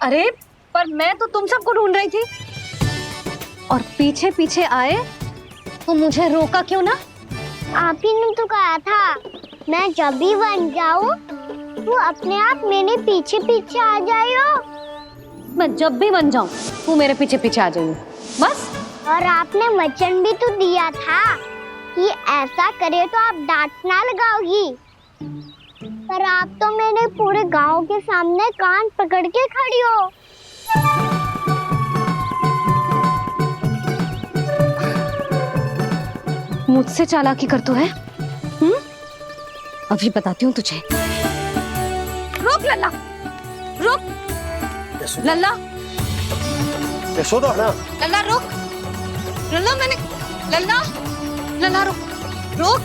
अरे पर मैं तो तुम सबको ढूंढ रही थी और पीछे पीछे आए तो मुझे रोका क्यों ना? आप ही ने तो कहा था मैं जब भी बन जाऊं तू अपने आप मेरे पीछे पीछे आ जाइयो। मैं जब भी बन जाऊं तू मेरे पीछे पीछे आ जाइयो बस। और आपने वचन भी तो दिया था कि ऐसा करे तो आप डांट ना लगाओगी, पर आप तो मेरे पूरे गांव के सामने कान पकड़ के खड़ी हो। मुझसे चालाकी कर तो है? अभी बताती हूँ तुझे। रुक लल्ला, रुक लल्ला, यशोदा ना। लल्ला रुक, लल्ला मैंने, लल्ला, लल्ला रुक, रुक।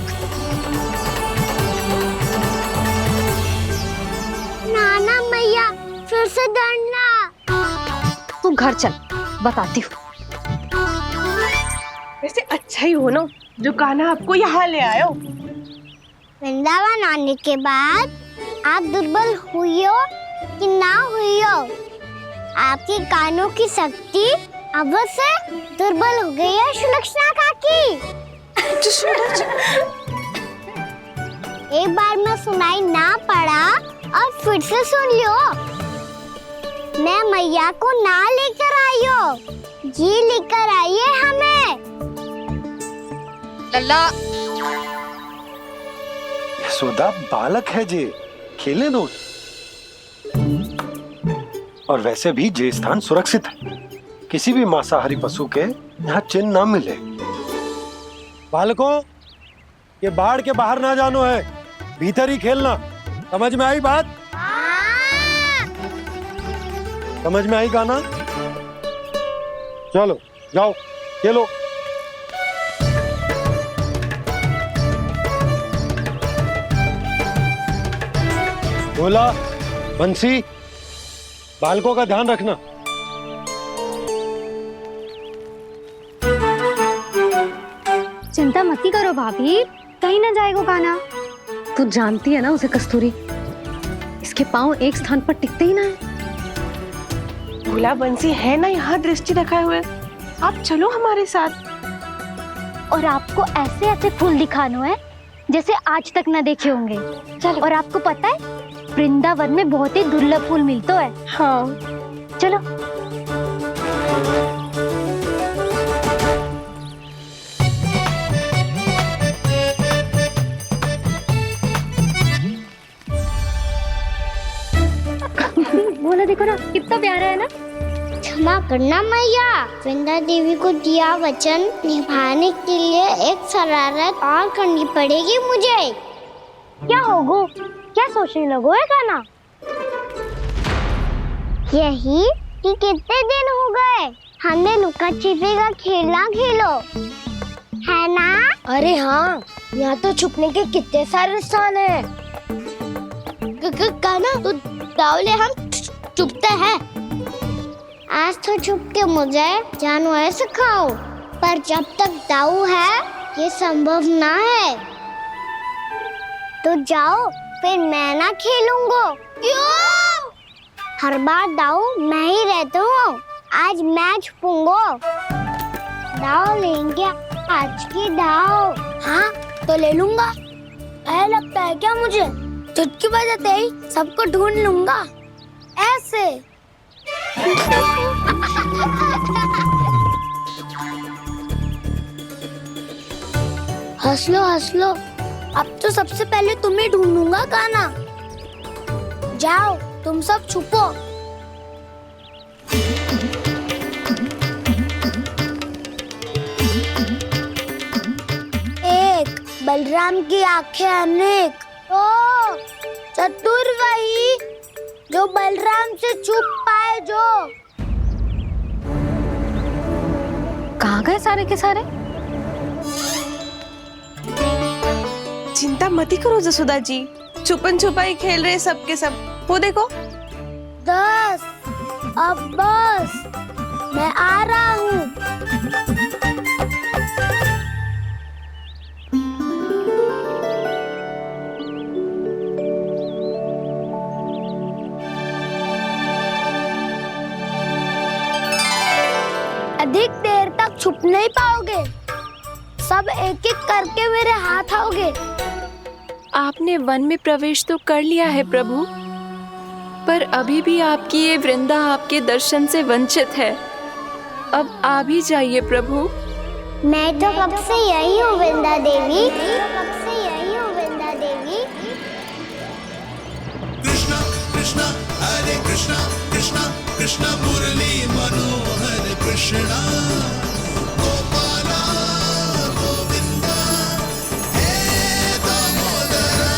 नाना मैया फिर से डरना। तू घर चल, बताती हूँ। वैसे अच्छा ही हो ना जो कान्हा आपको यहाँ ले आयो। वृंदावन आने के बाद आप दुर्बल हुई हो कि ना हुई हो, आपके कानों की शक्ति अब से दुर्बल हो गई है सुलक्षणा काकी। एक बार में सुनाई ना पड़ा और फिर से सुन लियो। मैं मैया को ना लेकर आई हो, जी लेकर आई है हमें। लल्ला, यशोदा बालक है जे, खेले दो। और वैसे भी जे स्थान सुरक्षित है, किसी भी मांसाहारी पशु के यहाँ चिन्ह ना मिले। बालकों, ये बाढ़ के बाहर ना जानो है, भीतर ही खेलना। समझ में आई बात? समझ में आई गाना? चलो जाओ खेलो। बोला बंसी, बालकों का ध्यान रखना। चिंता मत करो भाभी, कहीं ना जाएगा कान्हा। तू जानती है ना उसे कस्तूरी, इसके पांव एक स्थान पर टिकते ही ना है। भोला बंसी है ना यहाँ दृष्टि रखाए हुए, आप चलो हमारे साथ। और आपको ऐसे ऐसे फूल दिखानो है जैसे आज तक न देखे होंगे। चलो। और आपको पता है वृंदावन में बहुत ही दुर्लभ फूल मिलते हैं। हाँ चलो। बोला देखो ना कितना प्यारा है ना। क्षमा करना मैया, वृंदा देवी को दिया वचन निभाने के लिए एक शरारत और करनी पड़ेगी मुझे। क्या होगो? क्या सोचने लगो है कान्हा? यही कि कितने दिन हो गए हमने लुका छिपी का खेलना खेलो, है ना? अरे हाँ, यहाँ तो छुपने के कितने सारे स्थान है। कान्हा तो दावले हम छुपते हैं। आज तो छुप के मुझे जानवर सिखाओ, पर जब तक दाऊ है ये संभव ना है। तो जाओ, फिर मैं ना खेलूंगा। क्यों? हर बार दाऊ मैं ही रहता हूँ, आज मैं छुपूंगा। दाऊ लेंगे आज की दाऊ। हाँ तो ले लूंगा। ऐसा लगता है क्या मुझे? चुटकी बजाते ही सबको ढूंढ लूंगा ऐसे। हंस लो, अब तो सबसे पहले तुम्हें ढूंढूंगा कान्हा। जाओ तुम सब छुपो। एक, बलराम की आंखें अनेक। ओ, चतुर वही जो बलराम से छुप पाए। जो कहाँ गए सारे के सारे? चिंता मत करो जसोदा जी, छुपन छुपाई खेल रहे सब के सब। वो देखो 10, अब बस, मैं आ रहा हूँ। छुप नहीं पाओगे। सब एक एक करके मेरे हाथ आओगे। आपने वन में प्रवेश तो कर लिया है प्रभु, पर अभी भी आपकी ये वृंदा आपके दर्शन से वंचित है। अब आ भी जाइए प्रभु। मैं तो कब से यही हूँ वृंदा देवी। कब से यही हूँ वृंदा देवी। कृष्णा कृष्णा हरे कृष्णा कृष्णा कृष्णा मुरली मनोहर कृष्णा गोपाला गोविंदा हे दामोदरा।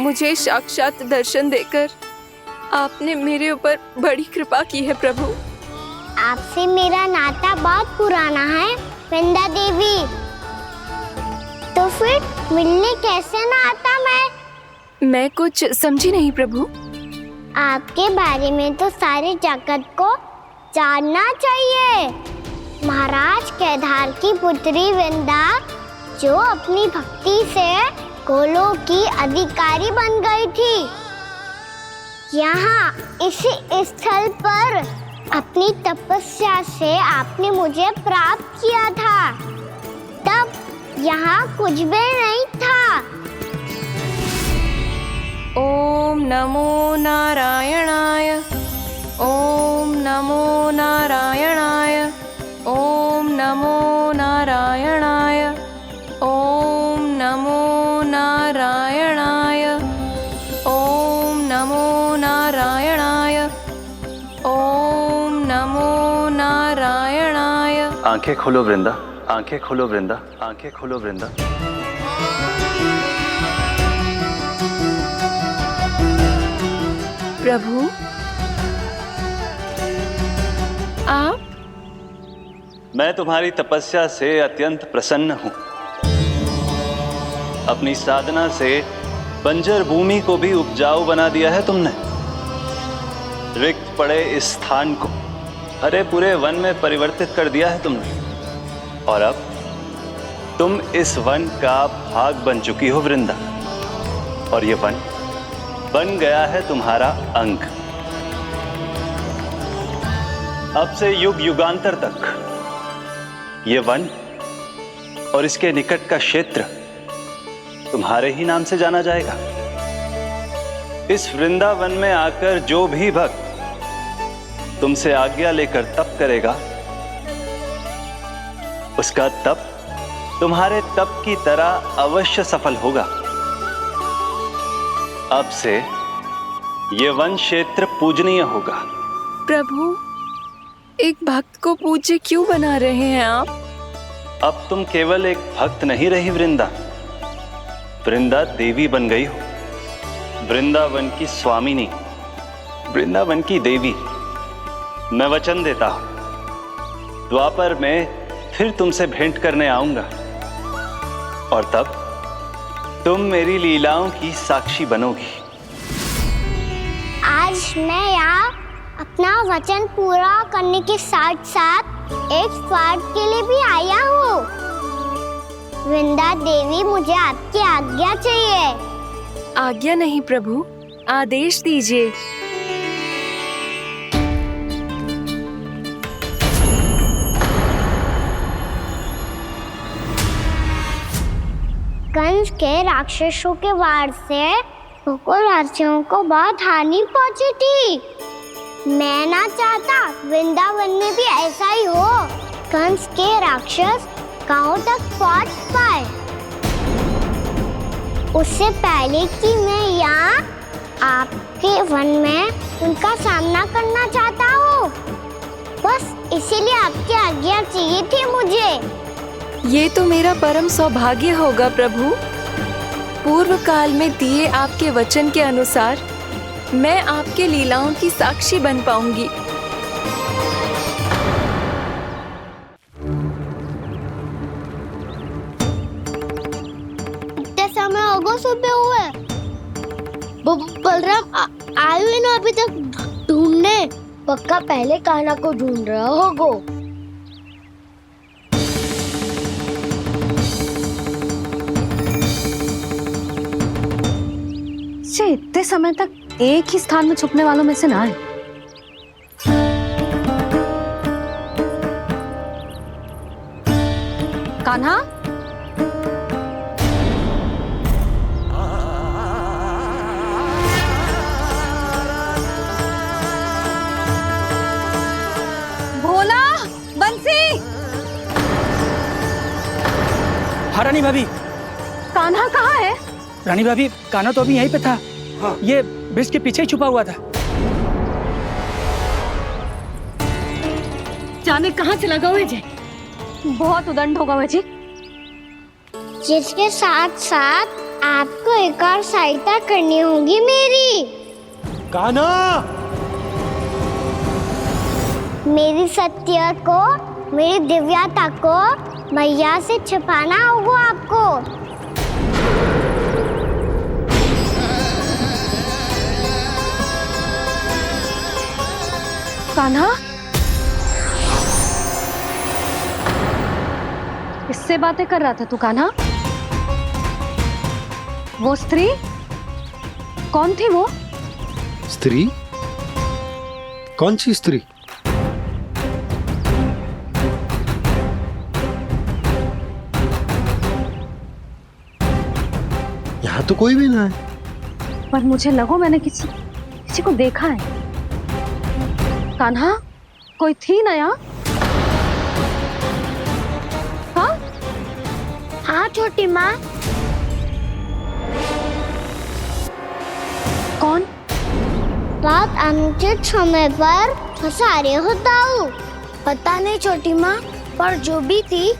मुझे साक्षात दर्शन देकर आपने मेरे ऊपर बड़ी कृपा की है प्रभु। आपसे मेरा नाता बहुत पुराना है वृंदा देवी। तो फिर मिलने कैसे ना आता मैं कुछ समझी नहीं प्रभु। आपके बारे में तो सारे जगत को जानना चाहिए। महाराज केदार की पुत्री वृंदा जो अपनी भक्ति से गोलों की अधिकारी बन गई थी। यहाँ इसी स्थल पर अपनी तपस्या से आपने मुझे प्राप्त किया था। तब यहाँ कुछ भी नहीं था। ओम नमो नारायणाय। ओम नमो नारायणाय। ओम नमो नारायणाय। ओम नमो नारायणाय। ओम नमो नारायणाय। ओम नमो नारायणाय। आंखें खोलो वृंदा, आंखें खोलो वृंदा, आंखें खोलो वृंदा। प्रभु आप? मैं तुम्हारी तपस्या से अत्यंत प्रसन्न हूं। अपनी साधना से बंजर भूमि को भी उपजाऊ बना दिया है तुमने। रिक्त पड़े इस स्थान को हरे पूरे वन में परिवर्तित कर दिया है तुमने। और अब तुम इस वन का भाग बन चुकी हो वृंदा। और ये वन बन गया है तुम्हारा अंग। अब से युग युगांतर तक ये वन और इसके निकट का क्षेत्र तुम्हारे ही नाम से जाना जाएगा। इस वृंदावन में आकर जो भी भक्त तुमसे आज्ञा लेकर तप करेगा, उसका तप तुम्हारे तप की तरह अवश्य सफल होगा। अब से ये वन क्षेत्र पूजनीय होगा। प्रभु एक भक्त को पूज्य क्यों बना रहे हैं आप? अब तुम केवल एक भक्त नहीं रही वृंदा, वृंदा देवी बन गई हो। वृंदावन की स्वामिनी, वृंदावन की देवी। मैं वचन देता हूं द्वापर में फिर तुमसे भेंट करने आऊंगा और तब तुम मेरी लीलाओं की साक्षी बनोगी। आज मैं यहाँ अपना वचन पूरा करने के साथ साथ एक स्वार्थ के लिए भी आया हूँ। वृंदा देवी मुझे आपकी आज्ञा चाहिए। आज्ञा नहीं प्रभु, आदेश दीजिए। कंस के राक्षसों के वार से गोकुलवासियों को बहुत हानि पहुंची थी। मैं ना चाहता वृंदावन में भी ऐसा ही हो। कंस के राक्षस गांव तक पहुंच पाए उससे पहले कि मैं यहाँ आपके वन में उनका सामना करना चाहता हूँ। बस इसीलिए आपकी आज्ञा चाहिए थी मुझे। ये तो मेरा परम सौभाग्य होगा प्रभु। पूर्व काल में दिए आपके वचन के अनुसार मैं आपके लीलाओं की साक्षी बन पाऊंगी। इतने समय होगा सुबह हुए। बलराम आए हुए ना अभी तक ढूंढने। पक्का पहले कान्हा को ढूंढ रहा होगा। इतने समय तक एक ही स्थान में छुपने वालों में से ना है। कान्हा, भोला, बंसी। हाँ रानी भाभी। कान्हा कहाँ है? रानी भाभी, कान्हा तो अभी यहीं पे था। हाँ। ये ब्रिज के पीछे ही छुपा हुआ था। जाने कहाँ चला गया है जी? बहुत उदंड होगा वह जी। जिसके साथ साथ आपको एक और सहायता करनी होगी मेरी। कान्हा, मेरी सत्य को, मेरी दिव्यता को मैया से छिपाना होगा आपको। कान्हा, किससे बातें कर रहा था तू कान्हा? वो स्त्री कौन थी? वो स्त्री? कौन सी स्त्री? यहाँ तो कोई भी ना है। पर मुझे लगो मैंने किसी को देखा है। कान्हा, कोई थी ना यहाँ? हाँ? हाँ छोटी माँ। कौन? रात अनुचित समय पर फंसा रहे हो दाऊ। पता नहीं छोटी माँ, पर जो भी थी,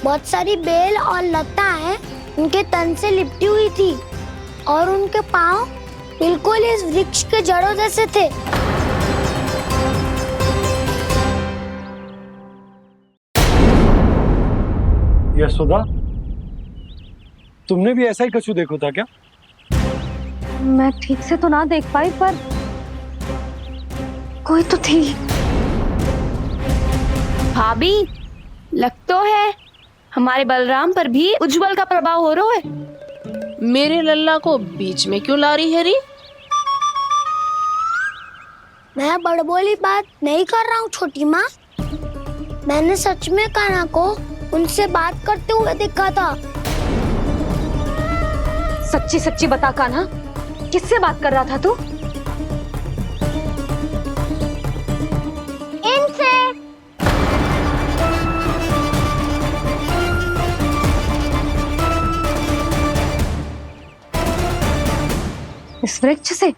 बहुत सारी बेल और लताएं उनके तन से लिपटी हुई थी और उनके पांव बिल्कुल इस वृक्ष के जड़ों जैसे थे। यशोदा, तुमने भी ऐसा ही कछु देखा था क्या? मैं ठीक से तो ना देख पाई, पर कोई तो थी। भाभी, लग तो है हमारे बलराम पर भी उज्जवल का प्रभाव हो रहा है। मेरे लल्ला को बीच में क्यों ला रही है री? मैं बड़बोली बात नहीं कर रहा हूँ छोटी माँ। मैंने सच में कान्हा को उनसे बात करते हुए देखा था। सच्ची सच्ची बता कान्हा, किससे बात कर रहा था तू? इनसे। इस वृक्ष से?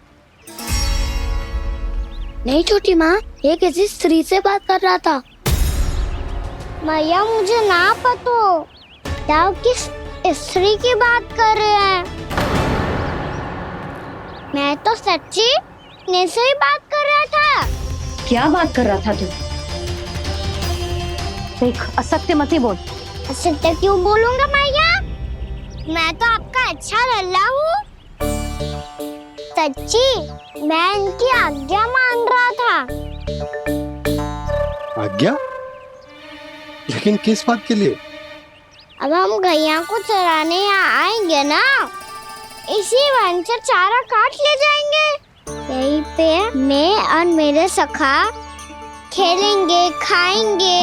नहीं छोटी माँ, ये किसी स्त्री से बात कर रहा था। मैया मुझे ना पतो दाऊ किस स्त्री की बात कर रहे हैं। मैं तो सच्ची ने से ही बात कर रहा था। क्या बात कर रहा था तू? देख, असत्य मत ही बोल। असत्य क्यों बोलूंगा मैया? मैं तो आपका अच्छा लल्ला हूँ। सच्ची मैं इनकी आज्ञा मान रहा था। आज्ञा? लेकिन किस बात के लिए? अब हम गैया को चराने यहाँ आएंगे ना, इसी वन से चारा काट ले जाएंगे। यहीं पे मैं और मेरे सखा खेलेंगे, खाएंगे,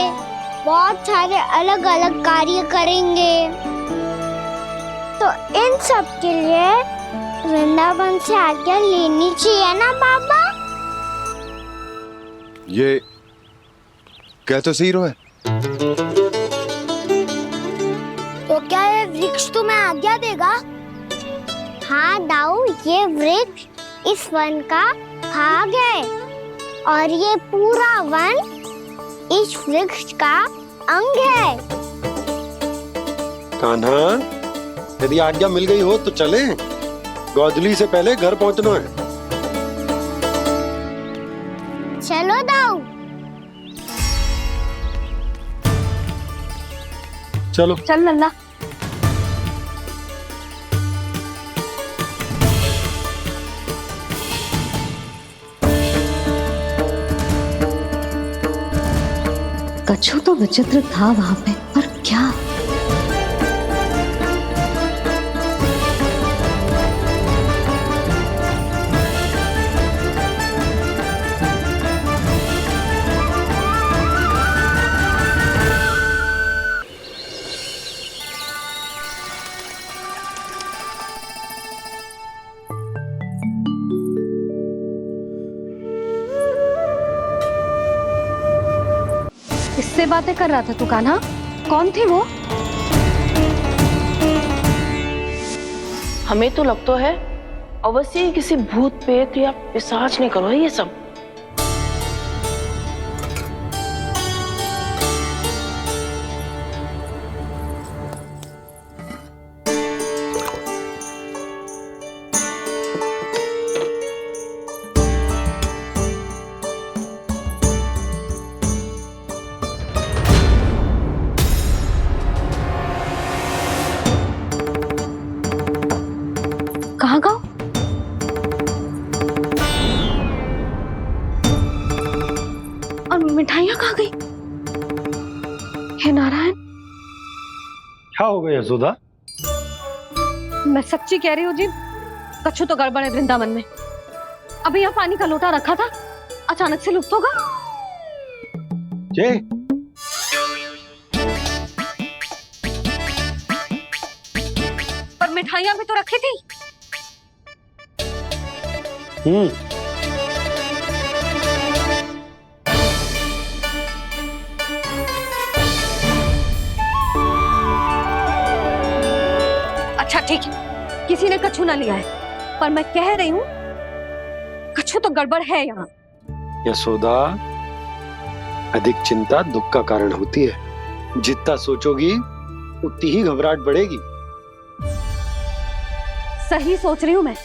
बहुत सारे अलग अलग कार्य करेंगे। तो इन सब के लिए वृंदावन से आज्ञा लेनी चाहिए ना बाबा? ये कह तो सही रहा है। तो क्या ये वृक्ष तुम्हें आज्ञा देगा? हाँ दाऊ, ये वृक्ष इस वन का भाग है और ये पूरा वन इस वृक्ष का अंग है। कान्हा, यदि आज्ञा मिल गई हो तो चले। गोधली से पहले घर पहुंचना है। चलो दाऊ। चलो चल लल्ला। कछु तो विचित्र था वहां पे, पर क्या? किससे बातें कर रहा था तू कान्हा? कौन थे वो? हमें तो लगता है अवश्य ही किसी भूत प्रेत या पिशाच ने करो है ये सब। कहाँ गाँव? और मिठाइयाँ कहाँ गई? हे नारायण, क्या हो गया यशोदा? मैं सच्ची कह रही हूँ जी, कछु तो गड़बड़ है वृंदावन में। अभी यहाँ पानी का लोटा रखा था, अचानक से लुप्त होगा। जय, पर मिठाइयाँ भी तो रखी थी। अच्छा ठीक है, किसी ने कछु ना लिया है, पर मैं कह रही हूँ कछु तो गड़बड़ है यहाँ। यशोदा, अधिक चिंता दुख का कारण होती है। जितना सोचोगी उतनी ही घबराहट बढ़ेगी। सही सोच रही हूँ मैं।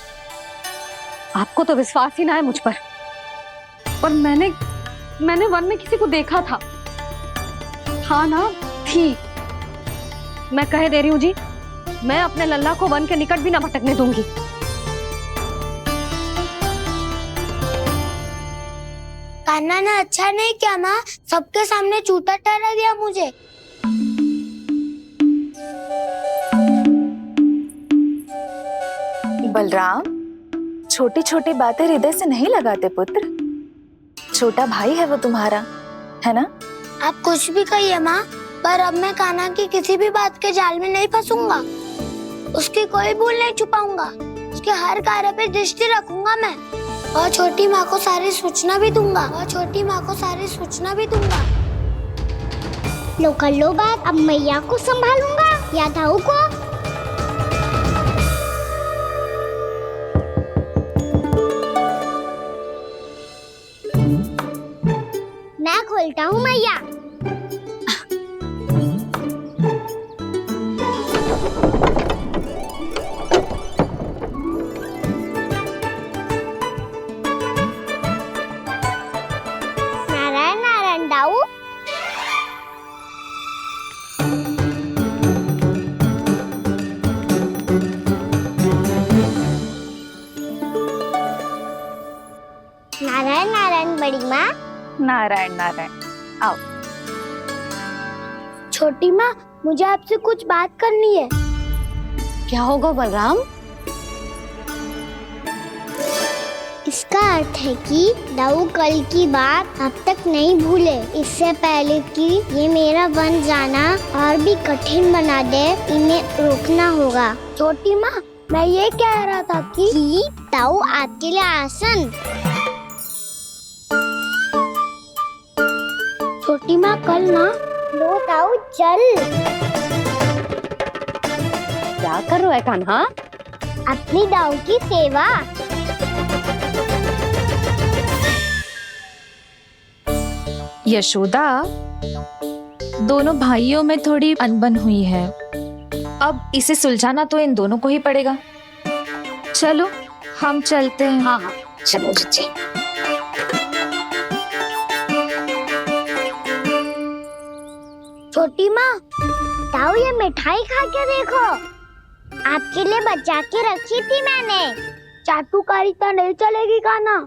आपको तो विश्वास ही ना है मुझ पर मैंने वन में किसी को देखा था। हाँ ना, थी। मैं कह दे रही हूँ जी, मैं अपने लल्ला को वन के निकट भी ना भटकने दूंगी। कान्हा ने अच्छा नहीं किया माँ, सबके सामने झूठा ठहरा दिया मुझे। बलराम, छोटी छोटी बातें हृदय से नहीं लगाते पुत्र। छोटा भाई है वो तुम्हारा, है ना? आप कुछ भी कहिए माँ, पर अब मैं कान्हा की किसी भी बात के जाल में नहीं फंसूंगा। उसकी कोई भूल नहीं छुपाऊंगा। उसके हर कार्य पे दृष्टि रखूंगा मैं, और छोटी माँ को सारी सूचना भी दूंगा। लो कर लो बात, अब मैया को संभालूंगा या दाऊ को। मैं खोलता हूँ मैया। नारायण नारायण दाऊ। नारायण नारायण बड़ी माँ। नारायण नारायण, आओ। छोटी माँ, मुझे आपसे कुछ बात करनी है। क्या होगा बलराम? इसका अर्थ है कि दाऊ कल की बात अब तक नहीं भूले। इससे पहले कि ये मेरा वन जाना और भी कठिन बना दे, इन्हें रोकना होगा। छोटी माँ, मैं ये कह रहा था कि दाऊ आपके लिए आसन। छोटी माँ, कल ना लो दाऊ चल। क्या कर रहा है कान्हा? अपनी दाऊ की सेवा। यशोदा, दोनों भाइयों में थोड़ी अनबन हुई है। अब इसे सुलझाना तो इन दोनों को ही पड़ेगा। चलो हम चलते हैं। हाँ हाँ, चलो जी। छोटी माँ, दाऊ ये मिठाई खा के देखो। आपके लिए बचा के रखी थी मैंने। चाटुकारिता नहीं चलेगी कान्हा।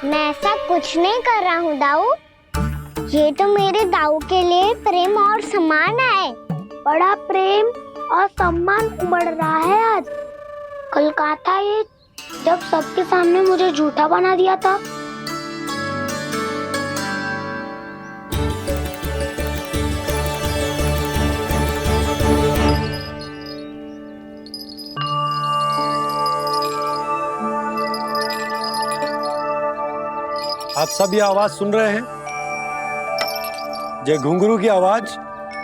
मैं ऐसा कुछ नहीं कर रहा हूँ दाऊ। ये तो मेरे दाऊ के लिए प्रेम और सम्मान है। बड़ा प्रेम और सम्मान उमड़ रहा है आज। कल कहा था ये, जब सबके सामने मुझे झूठा बना दिया था। आप सब ये आवाज सुन रहे हैं? ये घुंघरू की आवाज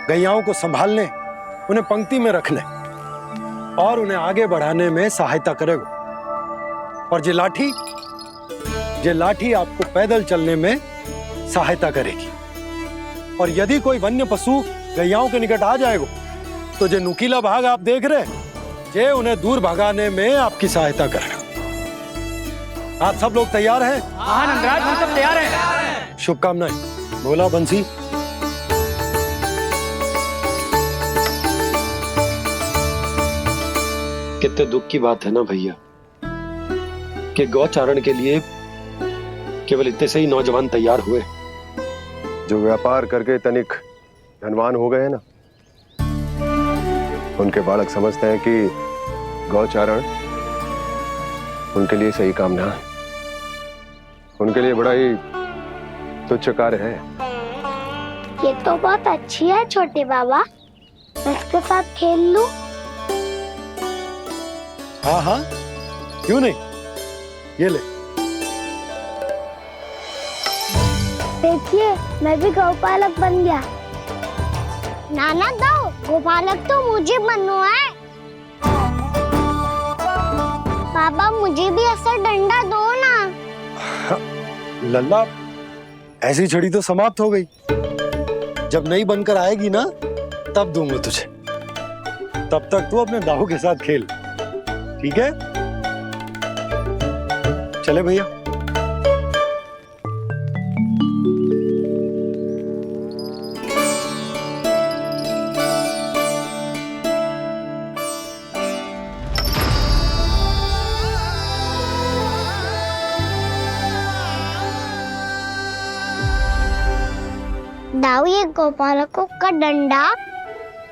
गैयाओं को संभालने, उन्हें पंक्ति में रखने और उन्हें आगे बढ़ाने में सहायता करेगा। और ये लाठी आपको पैदल चलने में सहायता करेगी। और यदि कोई वन्य पशु गैयाओं के निकट आ जाएगा तो जो नुकीला भाग आप देख रहे हैं, ये उन्हें दूर भगाने में आपकी सहायता करेगा। आप सब लोग तैयार हैं? हाँ नंदराज, हम सब तैयार हैं। शुभकामनाएं। बोला बंसी। कितने दुख की बात है ना भैया कि गौचारण के लिए केवल इतने से ही नौजवान तैयार हुए। जो व्यापार करके तनिक धनवान हो गए हैं ना, उनके बालक समझते हैं कि गौचारण उनके लिए सही काम ना है, उनके लिए बड़ा ही तुच्छ कार्य है। ये तो बहुत अच्छी है छोटे बाबा, मैं इसके साथ खेल लूं? हाँ हाँ, क्यों नहीं, ये ले। देखिए, मैं भी गौपालक बन गया। नाना दाऊ, गौपालक तो मुझे बनना है। पापा मुझे भी ऐसा डंडा दो ना। लल्ला, ऐसी छड़ी तो समाप्त हो गई। जब नई बनकर आएगी ना, तब दूंगा तुझे। तब तक तू अपने दाऊ के साथ खेल, ठीक है? चले भैया। दाऊ, ये गोपालकों का डंडा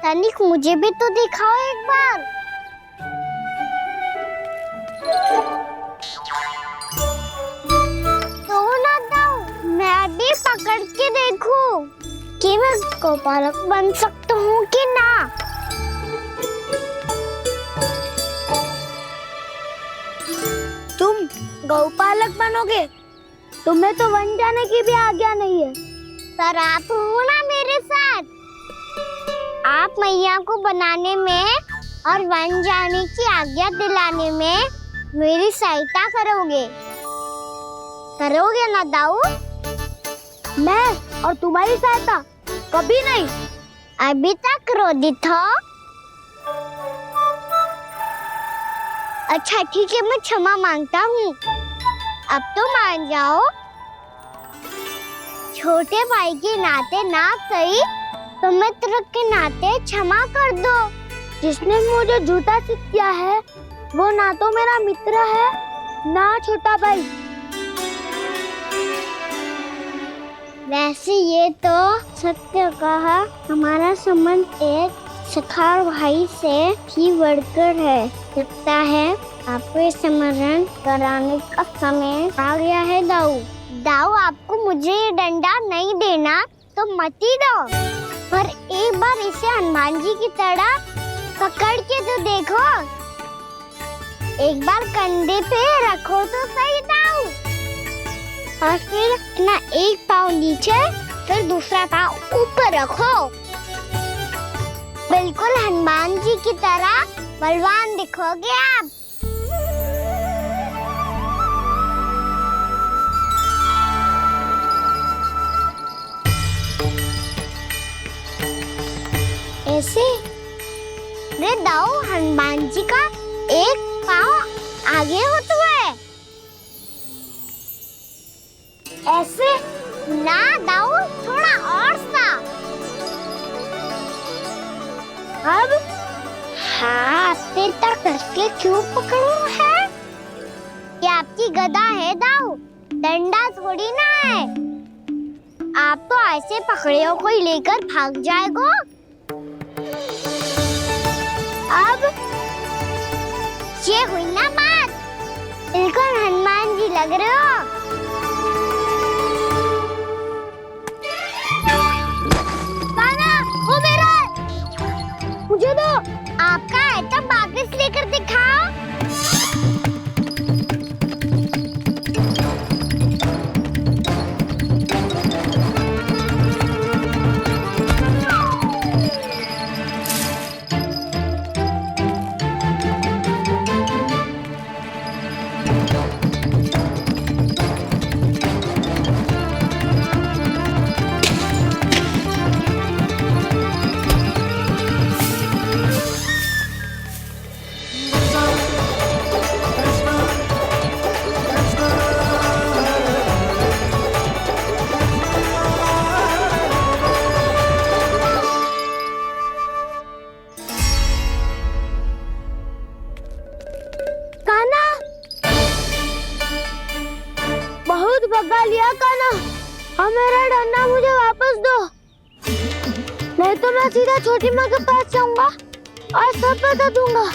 तनिक मुझे भी तो दिखाओ एक बार। तो ना दाऊ, मैं भी पकड़ के देखूं कि मैं गोपालक बन सकता हूँ कि ना। तुम गौपालक बनोगे? तुम्हें तो वन जाने की भी आज्ञा नहीं है। पर आप हो ना मेरे साथ। आप मैया को बनाने में और वन जाने की आज्ञा दिलाने में मेरी सहायता करोगे ना दाऊ? मैं और तुम्हारी सहायता कभी नहीं। अभी तक क्रोधित हो? अच्छा ठीक है, मैं क्षमा मांगता हूँ। अब तो मान जाओ। छोटे भाई के नाते ना सही तो मित्र के नाते क्षमा कर दो। जिसने मुझे झूठा सिद्ध किया है वो ना तो मेरा मित्र है ना छोटा भाई। वैसे ये तो सत्य कहा, हमारा संबंध एक सखार भाई से भी बढ़कर है। लगता है आपको स्मरण कराने का समय आ गया है दाऊ। दाऊ, आपको मुझे ये डंडा नहीं देना तो मत ही दो, पर एक बार इसे हनुमान जी की तरह पकड़ के तो देखो। एक बार कंधे पे रखो तो सही दाऊ, और फिर अपना एक पाँव नीचे फिर दूसरा पाँव ऊपर रखो। बिल्कुल हनुमान जी की तरह बलवान दिखोगे आप। ऐसे रे दाऊ, हनुमान जी का एक पाँव आगे होता है। ऐसे ना दाऊ, थोड़ा और सा। अब हाथ पे तक कसके क्यों पकड़ो है? ये आपकी गदा है दाऊ, डंडा थोड़ी ना है। आप तो ऐसे पकड़ियों को ही लेकर भाग जाएगो। अब ये हुई ना बात, बिल्कुल हनुमान जी लग रहे हो। काना, वो मेरा, मुझे दो। आपका है तो वापस लेकर दिखाओ। भगा लिया कान्हा। हाँ मेरा डंडा मुझे वापस दो, नहीं तो मैं सीधा छोटी माँ के पास जाऊंगा और सब बता दूंगा।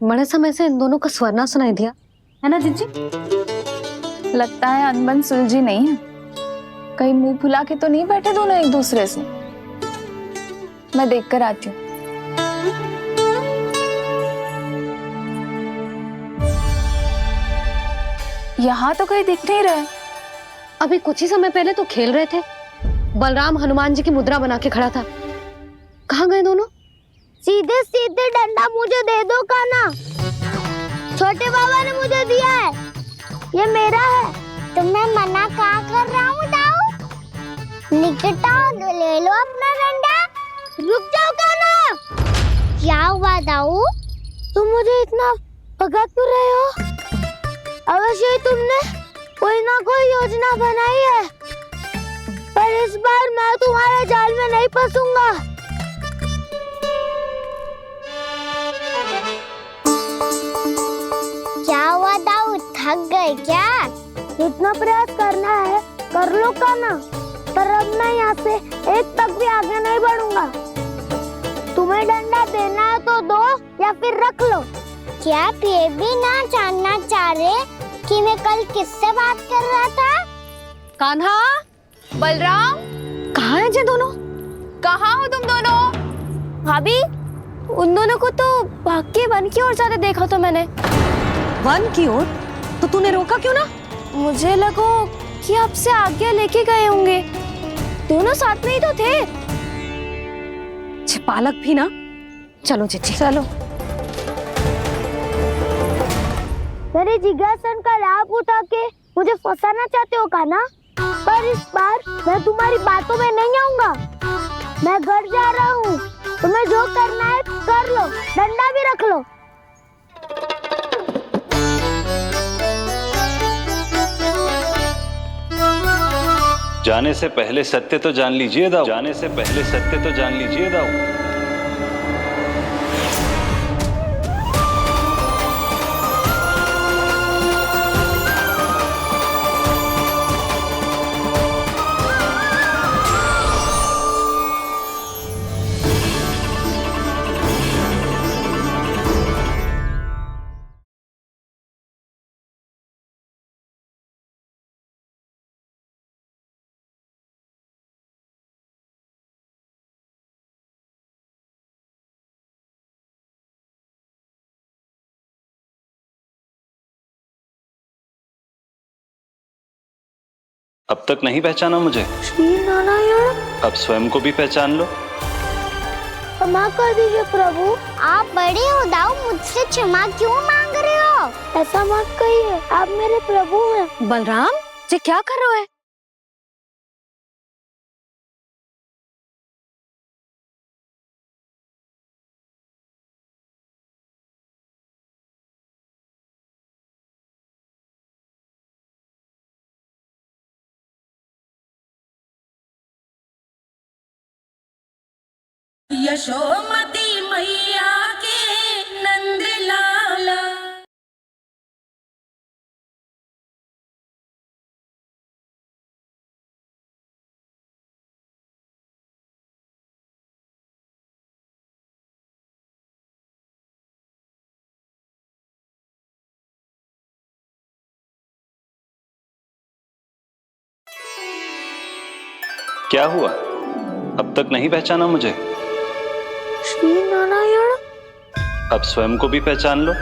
बड़े समय से इन दोनों का स्वर ना सुनाई दिया है ना जीजी? लगता है अनबन सुलझी नहीं है। कहीं मुंह फुला के तो नहीं बैठे दोनों एक दूसरे से। मैं देख कर आती हूँ। यहाँ तो कहीं दिख नहीं रहा। अभी कुछ ही समय पहले तो खेल रहे थे। बलराम हनुमान जी की मुद्रा बना के खड़ा था। कहाँ गए दोनों? सीधे सीधे डंडा मुझे दे दो कान्हा। छोटे बाबा ने मुझे दिया है, ये मेरा है। तो मैं मना कहाँ कर रहा हूँ दाऊ? निकट आओ, ले लो अपना डंडा। रुक जाओ कान्हा। क्या हुआ दाऊ? तुम मुझे इतना भगा क्यों रहे हो? अवश्य ही तुमने कोई ना कोई योजना बनाई है, पर इस बार मैं तुम्हारे जाल में नहीं फंसूंगा। क्या हुआ दाऊ, थक गए क्या? जितना प्रयास करना है कर लो कान्हा, पर अब मैं यहाँ से एक तक भी आगे नहीं बढ़ूंगा। तुम्हें डंडा देना है तो दो या फिर रख लो। क्या आप ये भी ना जानना चाह रहे कि मैं कल किससे बात कर रहा था? कान्हा, बलराम, कहाँ हैं ये दोनों? कहाँ हो तुम दोनों? भाभी, उन दोनों को तो भाग के वन की ओर जाते देखा तो मैंने। वन की ओर? तो तूने रोका क्यों ना? मुझे लगा कि आपसे आगे लेके गए होंगे। दोनों साथ में ही तो थे। पालक भी ना। चलो जीजी चलो। मेरे जिज्ञासन का लाभ उठा के मुझे फंसाना चाहते हो कान्हा, पर इस बार मैं तुम्हारी बातों में नहीं आऊंगा। मैं घर जा रहा हूँ, तुम्हें जो करना है कर लो, डंडा भी रख लो। जाने से पहले सत्य तो जान लीजिए दाऊ। जाने से पहले सत्य तो जान लीजिए दाऊ। अब तक नहीं पहचाना मुझे? श्री नारायण। अब स्वयं को भी पहचान लो। क्षमा कर दीजिए प्रभु। आप बड़े हो दाऊ, मुझसे क्षमा क्यों मांग रहे हो? ऐसा मत कहिए, आप मेरे प्रभु हैं। बलराम, ये क्या कर रहे हो? यशोमती मैया के नंद लाला। क्या हुआ? अब तक नहीं पहचाना मुझे? श्री नारायण। अब स्वयं को भी पहचान लो।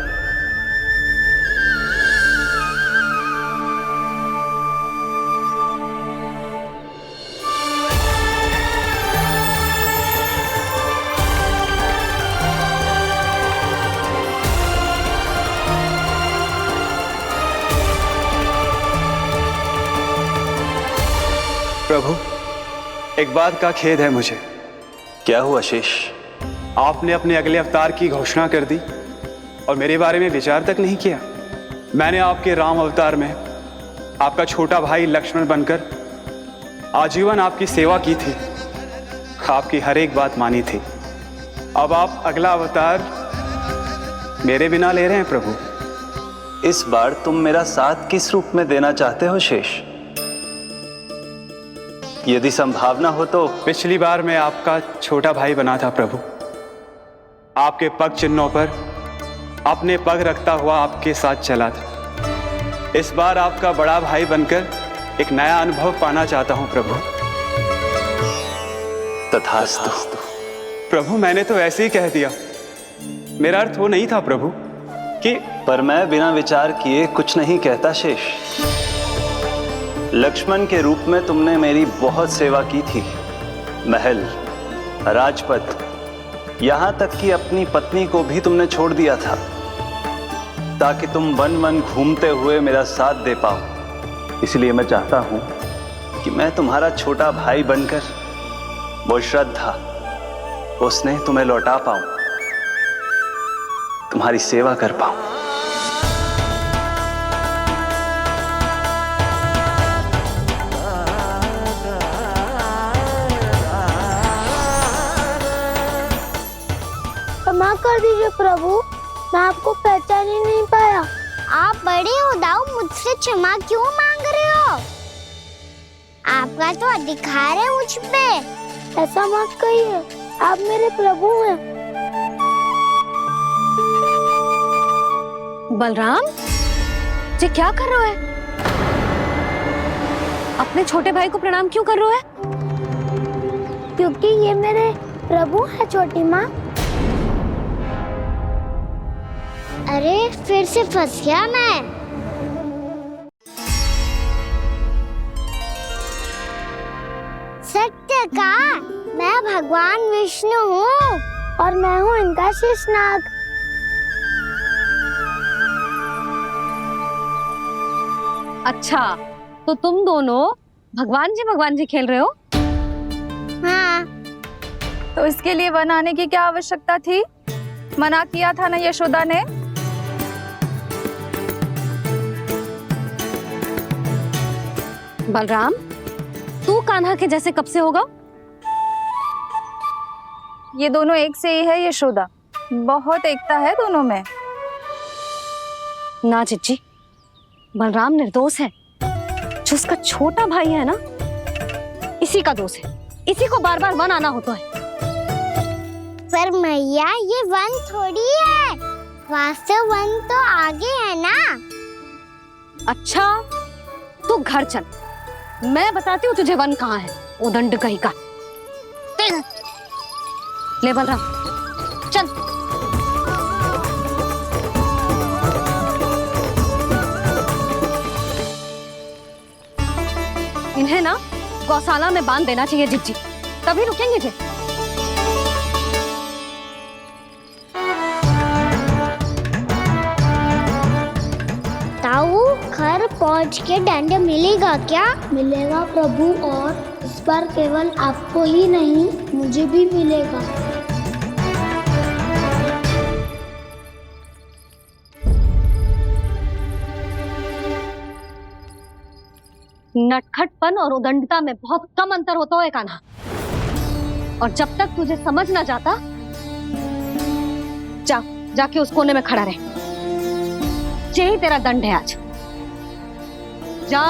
प्रभु, एक बात का खेद है मुझे। क्या हुआ शेष? आपने अपने अगले अवतार की घोषणा कर दी और मेरे बारे में विचार तक नहीं किया। मैंने आपके राम अवतार में आपका छोटा भाई लक्ष्मण बनकर आजीवन आपकी सेवा की थी, आपकी हर एक बात मानी थी। अब आप अगला अवतार मेरे बिना ले रहे हैं प्रभु। इस बार तुम मेरा साथ किस रूप में देना चाहते हो शेष? यदि संभावना हो तो। पिछली बार मैं आपका छोटा भाई बना था प्रभु, आपके पग चिन्हों पर अपने पग रखता हुआ आपके साथ चला था। इस बार आपका बड़ा भाई बनकर एक नया अनुभव पाना चाहता हूं प्रभु। तथास्तु। प्रभु मैंने तो ऐसे ही कह दिया, मेरा अर्थ वो नहीं था प्रभु कि। पर मैं बिना विचार किए कुछ नहीं कहता शेष। लक्ष्मण के रूप में तुमने मेरी बहुत सेवा की थी। महल, राजपथ, यहां तक कि अपनी पत्नी को भी तुमने छोड़ दिया था ताकि तुम वन वन घूमते हुए मेरा साथ दे पाओ। इसलिए मैं चाहता हूं कि मैं तुम्हारा छोटा भाई बनकर वो श्रद्धा, वो स्नेह तुम्हें लौटा पाऊं, तुम्हारी सेवा कर पाऊं। क्षमा कर दीजिए प्रभु, मैं आपको पहचान ही नहीं पाया। आप बड़े हो दाऊ, मुझसे क्षमा क्यों मांग रहे हो? आपका तो अधिकार है मुझ पे। ऐसा मत कहिए, आप मेरे प्रभु हैं। बलराम जी क्या कर रहे हो? अपने छोटे भाई को प्रणाम क्यों कर रहे हो? क्योंकि ये मेरे प्रभु है छोटी माँ। अरे फिर से फंस गया मैं। सत्य का, मैं भगवान विष्णु हूँ और मैं हूँ इनका शेषनाग। अच्छा, तो तुम दोनों भगवान जी खेल रहे हो? हाँ। तो इसके लिए वन आने की क्या आवश्यकता थी? मना किया था ना यशोदा ने। बलराम, तू कान्हा के जैसे कब से होगा? ये दोनों एक से ही है यशोदा, बहुत एकता है दोनों में। ना चिच्ची, बलराम निर्दोष है। जो उसका छोटा भाई है ना, इसी का दोष है। इसी को बार बार वन आना होता है। पर मैया ये वन थोड़ी है, वास्तव वन तो आगे है ना। अच्छा, तू घर चल, मैं बताती हूँ तुझे वन कहाँ है। उदंड कहीं का। ले बलराम चल। इन्हें ना गौशाला में बांध देना चाहिए जिज्जी, तभी रुकेंगे जे। ताऊ, घर पहुंच के दंड मिलेगा क्या? मिलेगा प्रभु, और इस बार केवल आपको ही नहीं मुझे भी मिलेगा। नटखटपन और उदंडता में बहुत कम अंतर होता है कान्हा, और जब तक तुझे समझ ना जाता, जाके उस कोने में खड़ा रहे। यही तेरा दंड है आज। जा।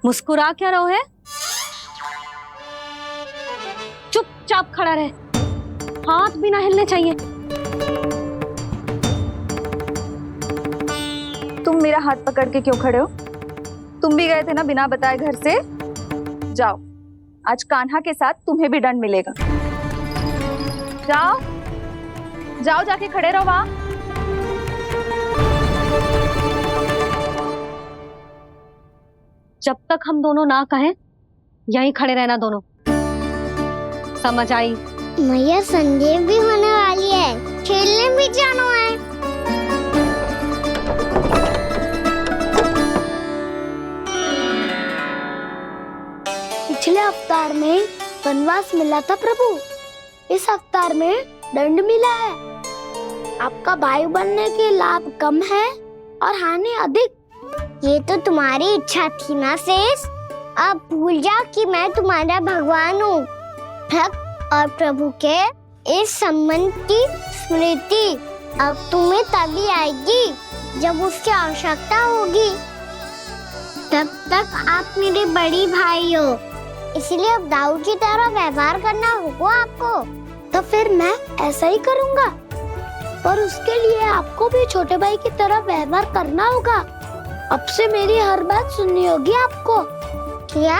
मुस्कुरा क्या रहो है? चुपचाप खड़ा रहे, हाथ भी ना हिलने चाहिए। तुम मेरा हाथ पकड़ के क्यों खड़े हो? तुम भी गए थे ना बिना बताए घर से। जाओ, आज कान्हा के साथ तुम्हें भी दंड मिलेगा। जाओ जाओ, जाके खड़े रहो वहां। जब तक हम दोनों ना कहें, यहीं खड़े रहना दोनों। समझ आई? मैया संध्या भी होने वाली है, खेलने भी जाना है। पिछले अवतार में वनवास मिला था प्रभु, इस अवतार में दंड मिला है। आपका भाई बनने के लाभ कम है और हानि अधिक। ये तो तुम्हारी इच्छा थी ना शेष। अब भूल जा कि मैं तुम्हारा भगवान हूँ। भक्त और प्रभु के इस संबंध की स्मृति अब तुम्हें तभी आएगी जब उसकी आवश्यकता होगी। तब तक आप मेरे बड़ी भाई हो, इसलिए अब दाऊ की तरह व्यवहार करना होगा आपको। तो फिर मैं ऐसा ही करूँगा, पर उसके लिए आपको भी छोटे भाई की तरह व्यवहार करना होगा। अब से मेरी हर बात सुननी होगी आपको। क्या?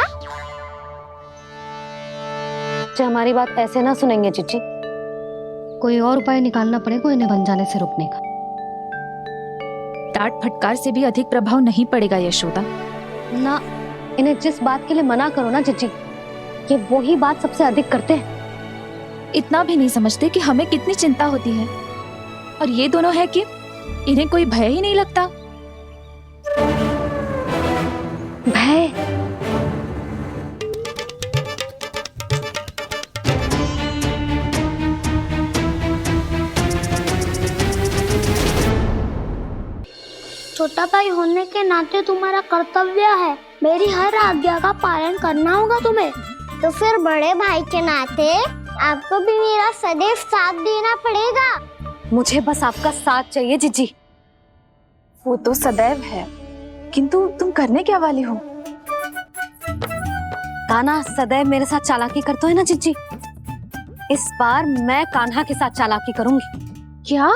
हमारी बात ऐसे ना सुनेंगे चिच्ची, कोई और उपाय निकालना पड़ेगा इन्हें बन जाने से रुकने का। डांट फटकार से भी अधिक प्रभाव नहीं पड़ेगा यशोदा। ना, इन्हें जिस बात के लिए मना करो ना चिच्ची, ये वही बात सबसे अधिक करते हैं। इतना भी नहीं समझते कि हमें कितनी चिंता होती है, और ये दोनों है कि इन्हें कोई भय ही नहीं लगता। भय? छोटा भाई होने के नाते तुम्हारा कर्तव्य है, मेरी हर आज्ञा का पालन करना होगा तुम्हें। तो फिर बड़े भाई के नाते आपको भी मेरा सदैव साथ देना पड़ेगा। मुझे बस आपका साथ चाहिए जीजी। वो तो सदैव है, किंतु तुम करने क्या वाली हो? कान्हा सदैव मेरे साथ चालाकी करता है ना जीजी, इस बार मैं कान्हा के साथ चालाकी करूंगी। क्या?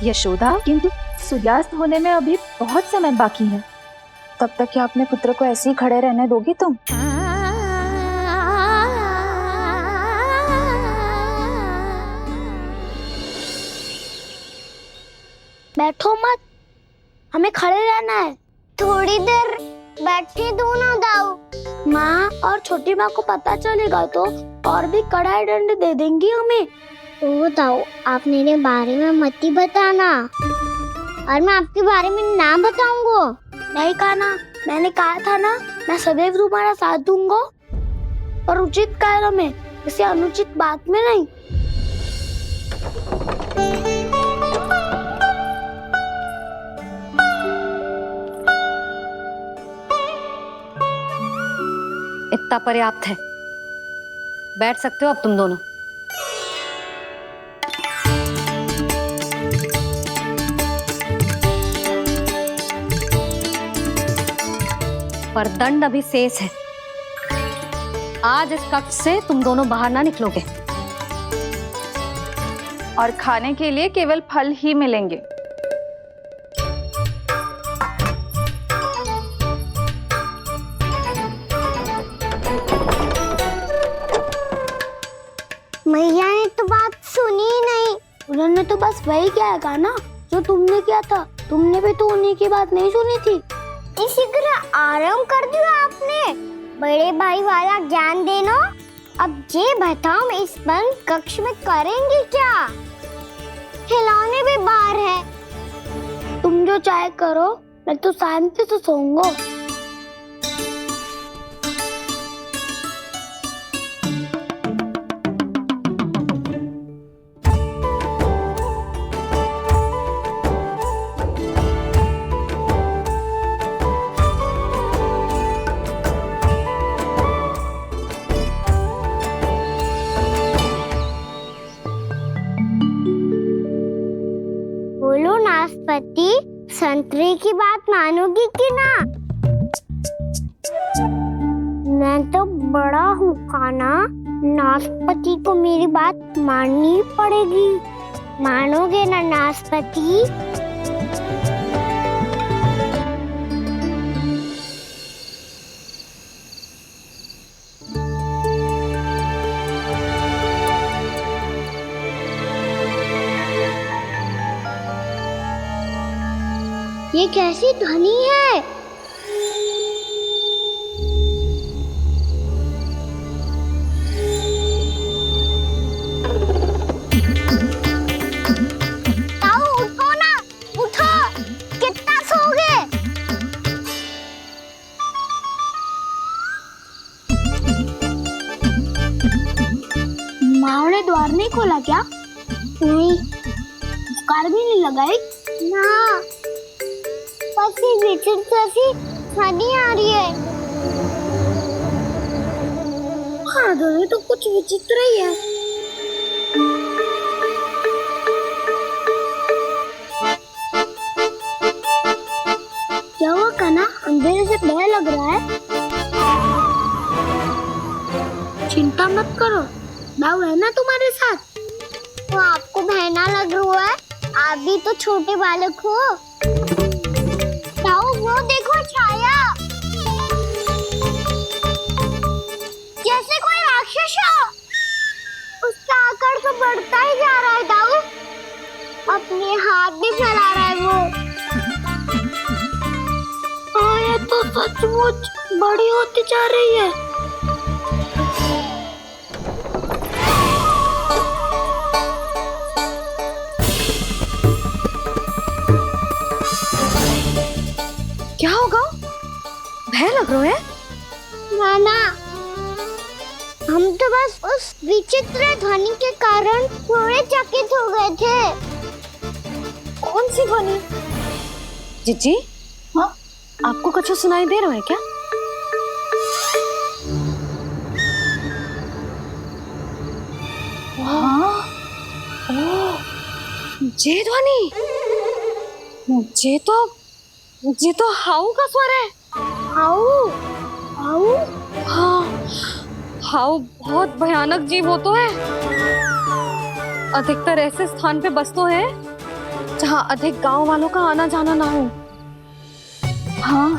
यशोदा, किंतु सूर्यास्त होने में अभी बहुत समय बाकी है, तब तक क्या अपने पुत्र को ऐसे ही खड़े रहने दोगी तुम? बैठो मत, हमें खड़े रहना है। थोड़ी देर बैठे दो ना दाऊ। माँ और छोटी माँ को पता चलेगा तो और भी कड़ा दंड दे देंगी हमें। ओ दाऊ, आप मेरे बारे में मत ही बताना, और मैं आपके बारे में ना बताऊंगा। नहीं कान्हा, मैंने कहा था ना, मैं सदैव तुम्हारा साथ दूंगा, पर उचित कार्य में, किसी अनुचित बात में नहीं। इतना पर्याप्त है, बैठ सकते हो अब तुम दोनों। पर दंड अभी शेष है। आज इस कक्ष से तुम दोनों बाहर ना निकलोगे, और खाने के लिए केवल फल ही मिलेंगे। मैया ने तो बात सुनी ही नहीं। उन्होंने तो बस वही किया ना जो तुमने किया था। तुमने भी तो उन्हीं की बात नहीं सुनी थी। इसी तरह आराम कर दिया आपने। बड़े भाई वाला ज्ञान देना। अब ये बताओ, इस बंद कक्ष में करेंगे क्या? खिलौने भी बाहर है। तुम जो चाहे करो, मैं तो शांति से सोऊंगा। बोलो नाशपाती, संतरे की बात मानोगी कि ना? मैं तो बड़ा हूँ कान्हा, नाशपाती को मेरी बात माननी ही पड़ेगी। मानोगे ना नाशपाती? ये कैसी ध्वनि है? ताऊ उठो ना, उठो, कितना सोओगे? माँ ने द्वार नहीं खोला क्या? नहीं, कार भी नहीं लगाई ना, बस ये विचित्र सी ध्वनि आ रही है। हाँ, दोनों तो कुछ विचित्र ही है। क्या हुआ कान्हा, अंधेरे से डर लग रहा है? चिंता मत करो, दाऊ है ना तुम्हारे साथ। तो आपको बहना लग रहा है, आप भी तो छोटे बालक हो। दाऊ वो देखो छाया, जैसे कोई राक्षस हो। उसका आकार तो बढ़ता ही जा रहा है दाऊ, अपने हाथ भी फैला रहा है वो। ये तो सचमुच बड़ी होती जा रही है। क्या होगा? भय लग रहा है? नाना, हम तो बस उस विचित्र ध्वनि के कारण थोड़े चकित हो गए थे। कौन सी ध्वनि? जीजी, हाँ, आपको कुछ सुनाई दे रहा है क्या? हाँ, ओह, ये ध्वनि, ये तो हाउ का स्वर है। हाउ? हाउ? हाँ, हाउ बहुत भयानक जीव हो तो है। अधिकतर ऐसे स्थान पे बसते हैं जहाँ अधिक गांव वालों का आना जाना ना हो। हाँ,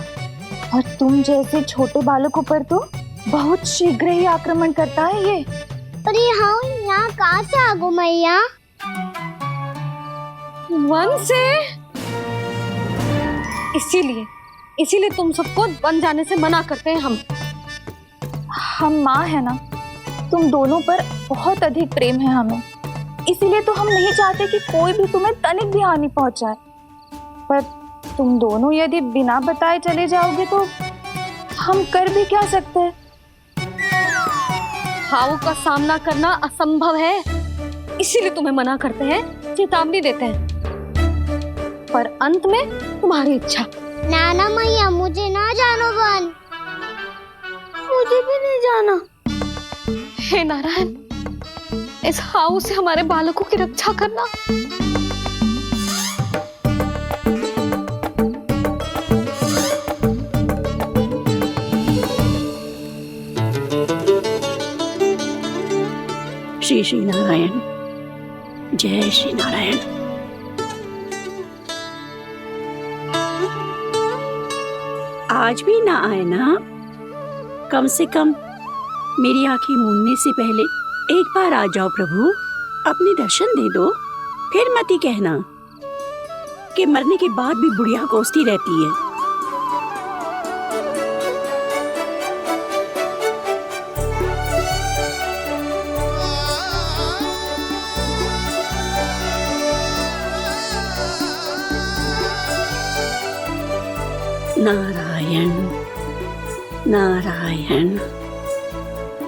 और तुम जैसे छोटे बालकों पर तो बहुत शीघ्र ही आक्रमण करता है ये। अरे हाँ, यहाँ कहाँ से आ गो मैया? वन से। इसीलिए तुम सबको वन जाने से मना करते हैं हम माँ है ना, तुम दोनों पर बहुत अधिक प्रेम है हमें, इसीलिए तो हम नहीं चाहते कि कोई भी तुम्हें तनिक भी हानि पहुंचाए। पर तुम दोनों यदि बिना बताए चले जाओगे तो हम कर भी क्या सकते हैं? हाउ का सामना करना असंभव है, इसीलिए तुम्हें मना करते हैं, चेतावनी देते हैं। पर अंत में तुम्हारी इच्छा। नाना मैया, मुझे ना जानो वन, मुझे भी नहीं जाना। हे नारायण, इस हाउ से हमारे बालकों की रक्षा करना। श्री श्री नारायण, जय श्री नारायण। आज भी ना आए ना? कम से कम मेरी आंखें मूंदने से पहले एक बार आ जाओ प्रभु, अपने दर्शन दे दो। फिर मत ही कहना कि मरने के बाद भी बुढ़िया कोसती रहती है। नारायण नारायण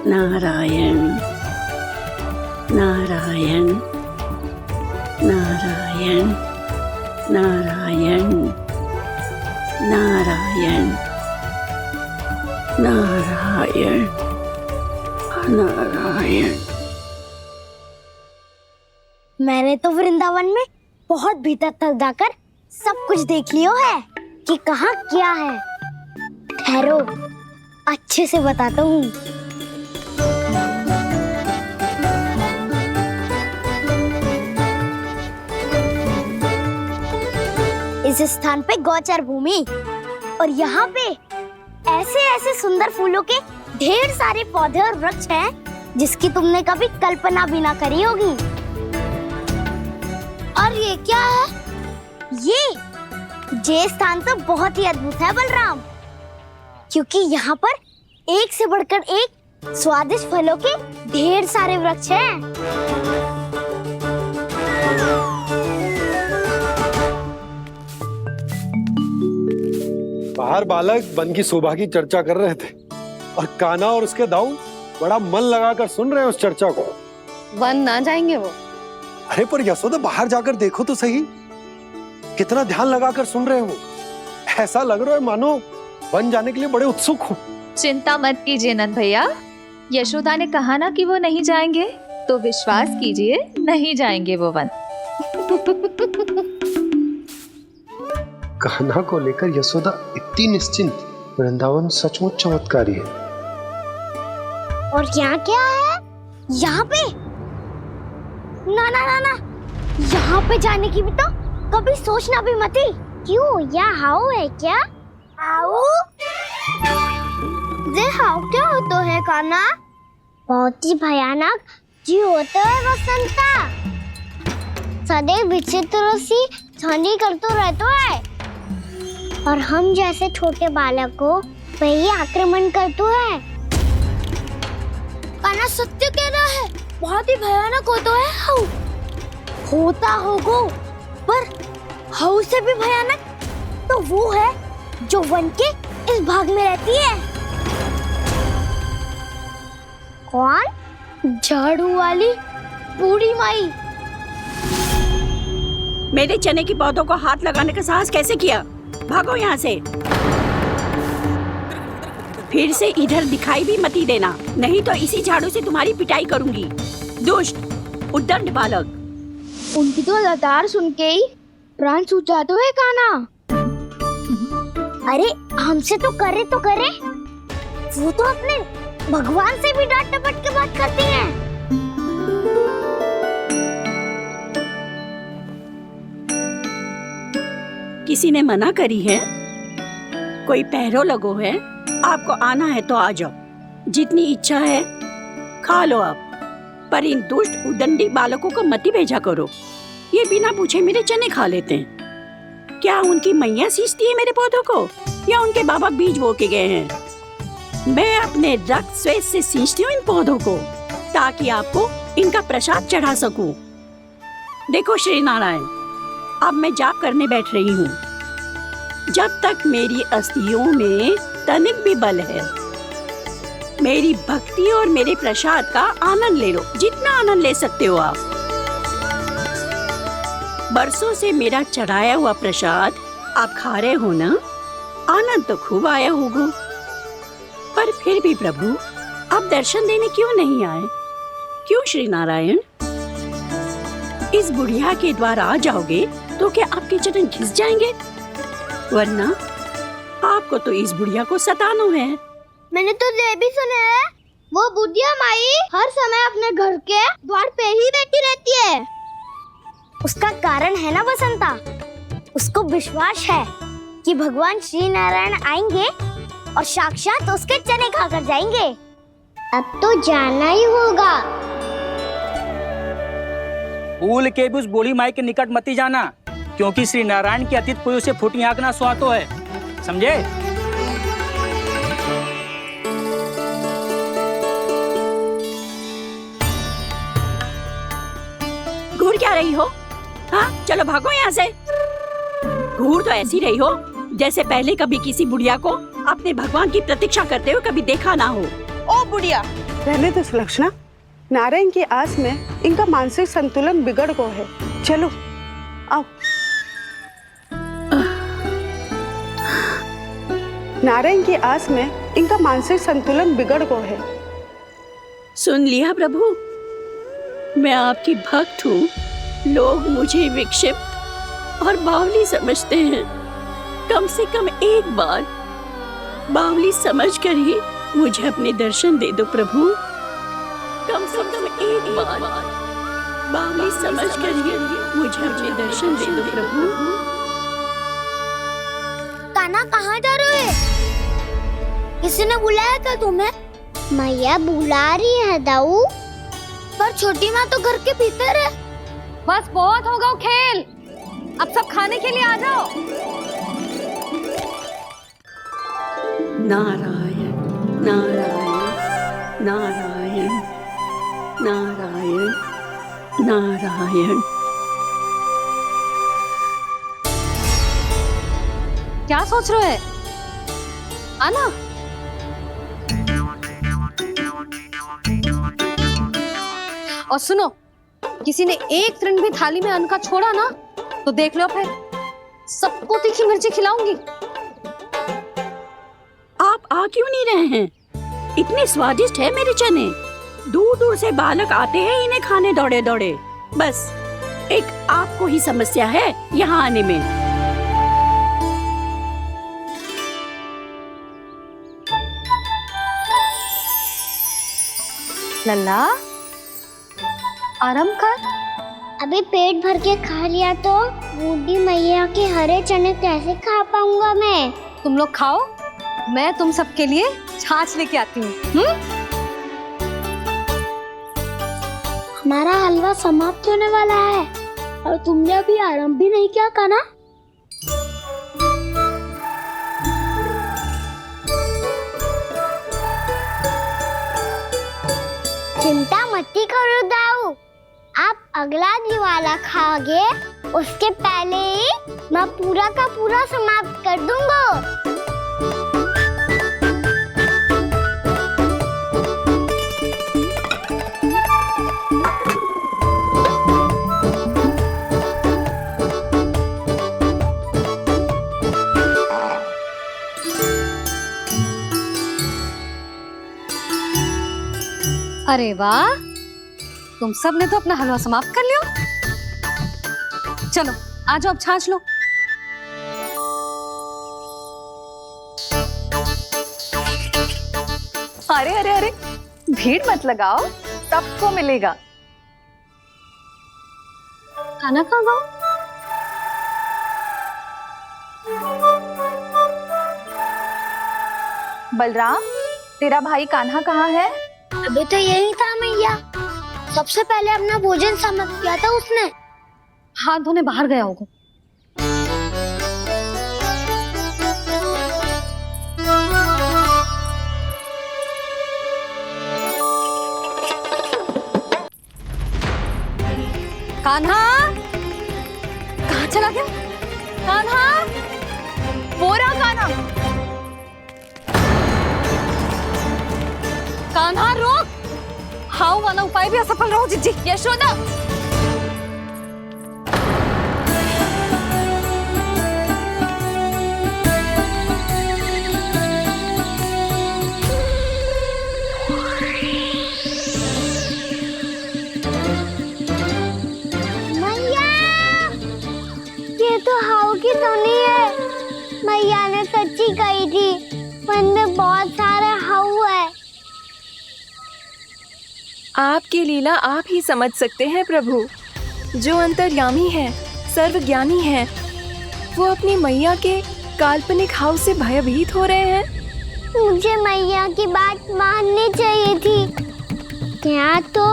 नारायण नारायण नारायण नारायण नारायण नारायण नारायण। मैंने तो वृंदावन में बहुत भीतर तक जाकर सब कुछ देख लियो है कि कहाँ क्या है। ठहरो, अच्छे से बताता हूँ। इस स्थान पे गौचर भूमि, और यहाँ पे ऐसे ऐसे सुंदर फूलों के ढेर सारे पौधे और वृक्ष हैं जिसकी तुमने कभी कल्पना भी ना करी होगी। और ये क्या है? ये स्थान तो बहुत ही अद्भुत है बलराम, क्योंकि यहाँ पर एक से बढ़कर एक स्वादिष्ट फलों के ढेर सारे वृक्ष हैं। बाहर बालक वन की शोभा की चर्चा कर रहे थे और कान्हा और उसके दाऊ बड़ा मन लगाकर सुन रहे हैं उस चर्चा को। वन ना जाएंगे वो? अरे पर यशोदा बाहर जाकर देखो तो सही, कितना ध्यान लगाकर सुन रहे हो। ऐसा लग रहा है मानो वन जाने के लिए बड़े उत्सुक हो। चिंता मत कीजिए नंद भैया, यशोदा ने कहा ना कि वो नहीं जाएंगे, तो विश्वास कीजिए नहीं जाएंगे वो वन। कान्हा को लेकर यशोदा इतनी निश्चिंत, वृंदावन सचमुच चमत्कारी है। और यहाँ क्या है? यहाँ पे ना ना ना ना, यहाँ पे जाने की भी तो कभी सोचना भी मत ही। क्यों, यहाँ हाउ है क्या? हाउ? ये हाउ क्या होता है कान्हा? बहुत ही भयानक जी होता है वसंता। सदैव विचित्र सी ध्वनि करते रहता है और हम जैसे छोटे बालक को वही आक्रमण करते हैं। कान्हा सत्य कह रहा है, बहुत ही भयानक होता है हाउ। होता होगा, पर हाउ से भी भयानक तो वो है जो वन के इस भाग में रहती है। कौन? झाड़ू वाली बूढ़ी माई। मेरे चने की पौधों को हाथ लगाने का साहस कैसे किया? भागो यहाँ से। फिर से इधर दिखाई भी मत ही देना, नहीं तो इसी झाड़ू से तुम्हारी पिटाई करूंगी। दुष्ट उद्दंड बालक। उनकी तो लतार सुन के ही प्राण सूझ जाते हैं कान्हा। अरे हमसे तो करे, वो तो अपने भगवान से भी डांट डपट के बात करती हैं। किसी ने मना करी है? कोई पहरो लगो है? आपको आना है तो आ जाओ, जितनी इच्छा है खा लो आप, पर इन दुष्ट उदंडी बालकों को मत ही भेजा करो। ये बिना पूछे मेरे चने खा लेते हैं। क्या उनकी मैया सींचती है मेरे पौधों को, या उनके बाबा बीज बो के गए हैं? मैं अपने रक्त स्वेद से सींचती हूँ इन पौधों को, ताकि आपको इनका प्रसाद चढ़ा सकूं। देखो श्री नारायण, अब मैं जाप करने बैठ रही हूँ। जब तक मेरी अस्थियों में तनिक भी बल है, मेरी भक्ति और मेरे प्रसाद का आनंद ले लो, जितना आनंद ले सकते हो आप। बरसों से मेरा चढ़ाया हुआ प्रसाद आप खा रहे हो ना, आनंद तो खूब आया होगा। पर फिर भी प्रभु, आप दर्शन देने क्यों नहीं आए? क्यों श्री नारायण? इस बुढ़िया के द्वार आ जाओगे तो क्या आपके चरण घिस जाएंगे? वरना आपको तो इस बुढ़िया को सताना है। मैंने तो ये भी सुना है, वो बुढ़िया माई हर समय अपने घर के द्वार पे ही बैठी रहती है। उसका कारण है ना वसंता, उसको विश्वास है कि भगवान श्री नारायण आएंगे और साक्षात उसके चने खाकर जाएंगे। अब तो जाना ही होगा। भूल के भी उस बूढ़ी माई के निकट मत ही जाना, क्योंकि श्री नारायण की अतीत पुरुष से फूटी आंख ना सुहातो है, समझे? घूर क्या रही हो? हाँ, चलो भागो यहाँ से। घूर तो ऐसी रही हो जैसे पहले कभी किसी बुढ़िया को अपने भगवान की प्रतीक्षा करते हुए कभी देखा ना हो। ओ बुढ़िया, रहने तो सुलक्षणा, नारायण की आस में इनका मानसिक संतुलन बिगड़ गया है। चलो आओ। नारायण की आस में इनका मानसिक संतुलन बिगड़ गया है। सुन लिया प्रभु, मैं आपकी भक्त हूँ। लोग मुझे विक्षिप्त और बावली समझते हैं। कम से कम एक बार बावली समझकर ही मुझे अपने दर्शन दे दो प्रभु। कम से कम एक बार बावली समझकर ही मुझे अपने दर्शन दे दो प्रभु। कान्हा कहाँ जा रहे हो? किसी ने बुलाया था तुम्हें? मैया बुला रही है दाऊ, पर छोटी माँ तो घर के भीतर है। बस बहुत होगा खेल, अब सब खाने के लिए आ जाओ। नारायण नारायण नारायण नारायण नारायण। क्या सोच रहे हैं? आना। और सुनो, किसी ने एक फ्रेंड भी थाली में अन्न का छोड़ा ना तो देख लो फिर सबको तीखी मिर्ची खिलाऊंगी। आप आ क्यों नहीं रहे हैं? इतने स्वादिष्ट है मेरे चने। दूर दूर से बालक आते हैं इन्हें खाने दौड़े दौड़े। बस एक आपको ही समस्या है यहाँ आने में। लल्ला आराम कर। अभी पेट भर के खा लिया तो बूढ़ी मैया के हरे चने कैसे खा पाऊंगा मैं? तुम लोग खाओ, मैं तुम सबके लिए छाछ लेके आती हूँ। हमारा हलवा समाप्त होने वाला है और तुमने अभी आराम भी नहीं किया कान्हा। चिंता मत करो दाऊ, आप अगला दिवाला खाओगे उसके पहले ही मैं पूरा का पूरा समाप्त कर दूंगा। अरे वाह, तुम सब ने तो अपना हलवा समाप्त कर लिया। चलो आ जाओ, अब छाछ लो। अरे अरे अरे, भीड़ मत लगाओ, सबको मिलेगा। खाना खा गो। बलराम, तेरा भाई कान्हा कहाँ है? अभी तो यही था मैया, सबसे पहले अपना भोजन समाप्त किया था उसने। हाथ धोने बाहर गया होगा। कान्हा कहाँ चला गया? कान्हा, वो रहा कान्हा। कान्हा रोक, हाउ वाला उपाय भी असफल रहो जिज्जी। यशोदा, मैया, ये तो हाउ की धुनी है। मैया ने सच्ची कही थी, वन में बहुत सारे हाउ है। आपकी लीला आप ही समझ सकते हैं प्रभु। जो अंतर्यामी है, सर्वज्ञानी है, वो अपनी मैया के काल्पनिक हाव से भयभीत हो रहे हैं। मुझे मैया की बात माननी चाहिए थी। यहाँ तो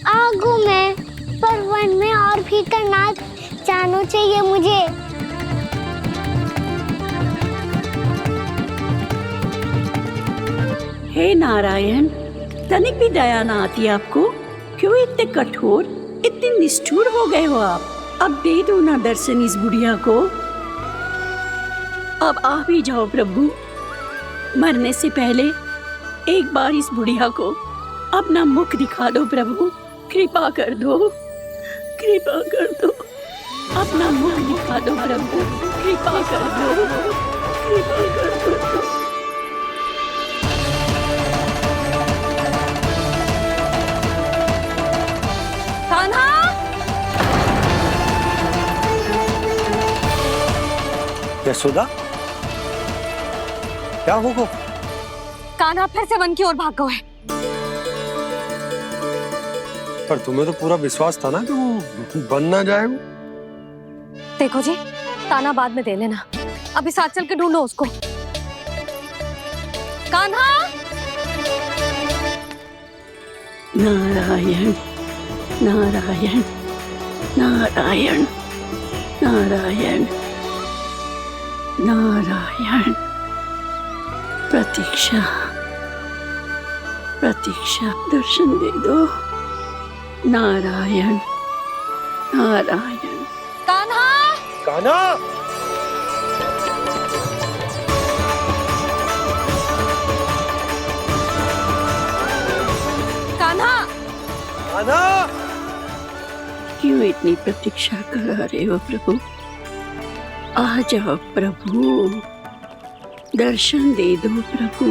आगू में, पर वन में और भीतर ना जाना चाहिए मुझे। हे नारायण, तनिक भी दया ना आती आपको? क्यों इतने कठोर, इतने निष्ठुर हो गए हो आप? अब दे दो ना दर्शन इस बुढ़िया को। अब आ भी जाओ प्रभु, मरने से पहले एक बार इस बुढ़िया को अपना मुख दिखा दो प्रभु। कृपा कर दो, कृपा कर दो, अपना मुख दिखा दो प्रभु। कृपा कर दो, कृपा कर दो। कान्हा, यशोदा, क्या होगा? कान्हा फिर से वन की ओर भाग गए। पर तुम्हें तो पूरा विश्वास था ना कि वो बन ना जाए। वो देखो जी, ताना बाद में दे लेना, अभी साथ चल के ढूंढो उसको। कान्हा, नारायण नारायण नारायण नारायण नारायण। प्रतीक्षा प्रतीक्षा, दर्शन दे दो। नारायण नारायण। कान्हा, कान्हा, कान्हा, कान्हा, क्यों इतनी प्रतीक्षा करा रहे हो प्रभु? आ जाओ प्रभु, दर्शन दे दो प्रभु।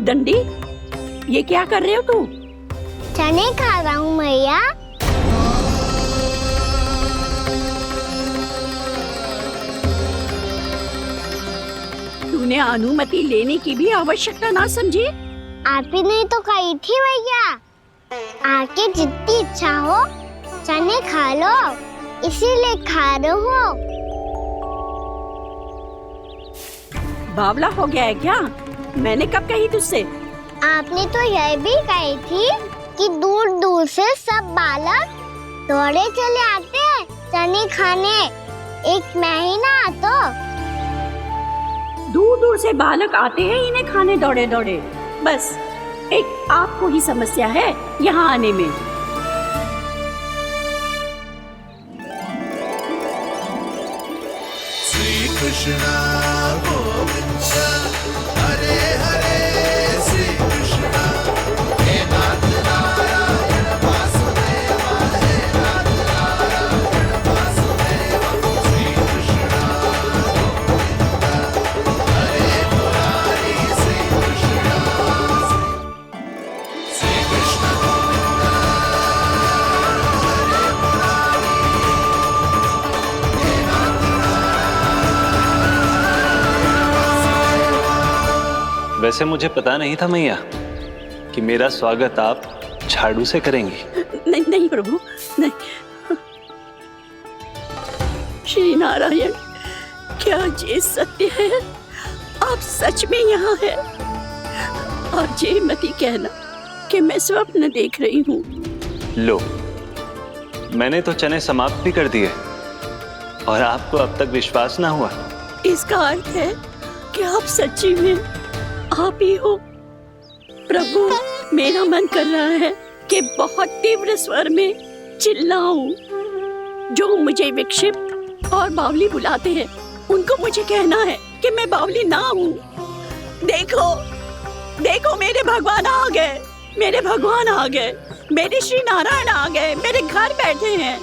दंडी, ये क्या कर रहे हो तू? चने खा रहा हूँ मैया। तूने अनुमति लेने की भी आवश्यकता ना समझी? आप ही नहीं तो कही थी भैया, आके जितनी इच्छा हो चने खा लो, इसीलिए खा रहे हो। बावला हो गया है क्या? मैंने कब कही तुझसे? आपने तो यह भी कही थी कि दूर दूर से सब बालक दौड़े चले आते हैं चने खाने, एक महीना तो दूर दूर से बालक आते हैं इन्हें खाने दौड़े दौड़े। बस एक आपको ही समस्या है यहाँ आने में। श्री कृष्ण गोविंद हरे हरे, श्री कृष्ण हे नाथ नारायण वासुदेव, हे नाथ नारायण वासुदेव, श्री कृष्ण गोविंद हरे मुरारी, श्री कृष्ण गोविंद हरे मुरारी, हे नाथ वैसे मुझे पता नहीं था मैया कि मेरा स्वागत आप झाड़ू से करेंगी। नहीं नहीं प्रभु, नहीं। श्री नारायण, क्या ये सत्य है? आप सच में यहाँ हैं? और ये मत ही कहना कि मैं स्वप्न देख रही हूँ। लो, मैंने तो चने समाप्त भी कर दिए और आपको अब तक विश्वास ना हुआ। इसका अर्थ है कि आप सच्ची में आप ही हो। प्रभु, मेरा मन कर रहा है कि बहुत तीव्र स्वर में चिल्लाऊं। जो मुझे विक्षिप्त और बावली बुलाते हैं उनको मुझे कहना है कि मैं बावली ना हूँ। देखो देखो, मेरे भगवान आ गए, मेरे भगवान आ गए, मेरे श्री नारायण आ गए, मेरे घर बैठे हैं।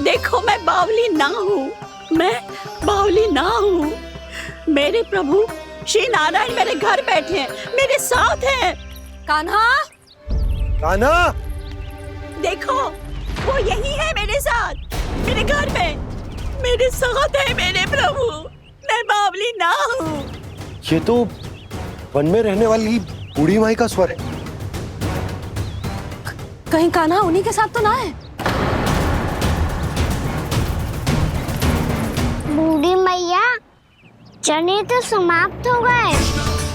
देखो, मैं बावली ना हूँ, मैं बावली ना हूँ। मेरे प्रभु श्री नारायण मेरे घर बैठे हैं, मेरे साथ हैं। कान्हा, कान्हा, देखो वो यही है मेरे साथ, मेरे घर में मेरे साथ है मेरे प्रभु। मैं बावली ना हूँ। ये तो वन में रहने वाली बूढ़ी माई का स्वर है। कहीं कान्हा उन्हीं के साथ तो ना है? बूढ़ी मैया, चने तो समाप्त हो गए।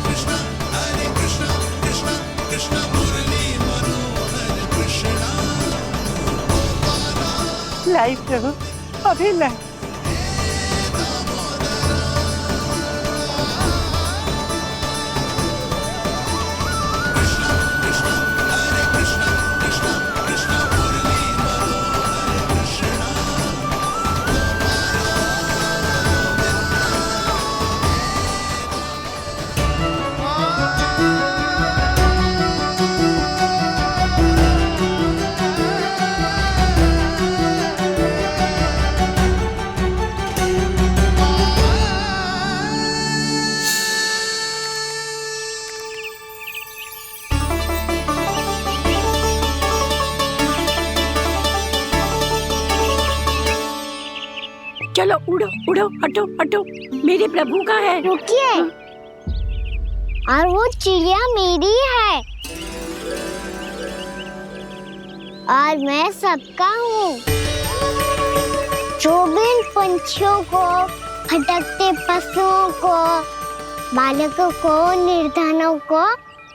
कृष्ण हरे कृष्ण, कृष्ण कृष्ण मुरली मनोहर कृष्ण लाई प्रभु, अभी लाई। चलो उड़ो उड़ो, हटो हटो, मेरे प्रभु का है। रुकिए, और वो चिड़िया मेरी है। और मैं सबका हूँ। जो भी इन पंछियों को, भटकते पशुओं को, बालकों को, निर्धनों को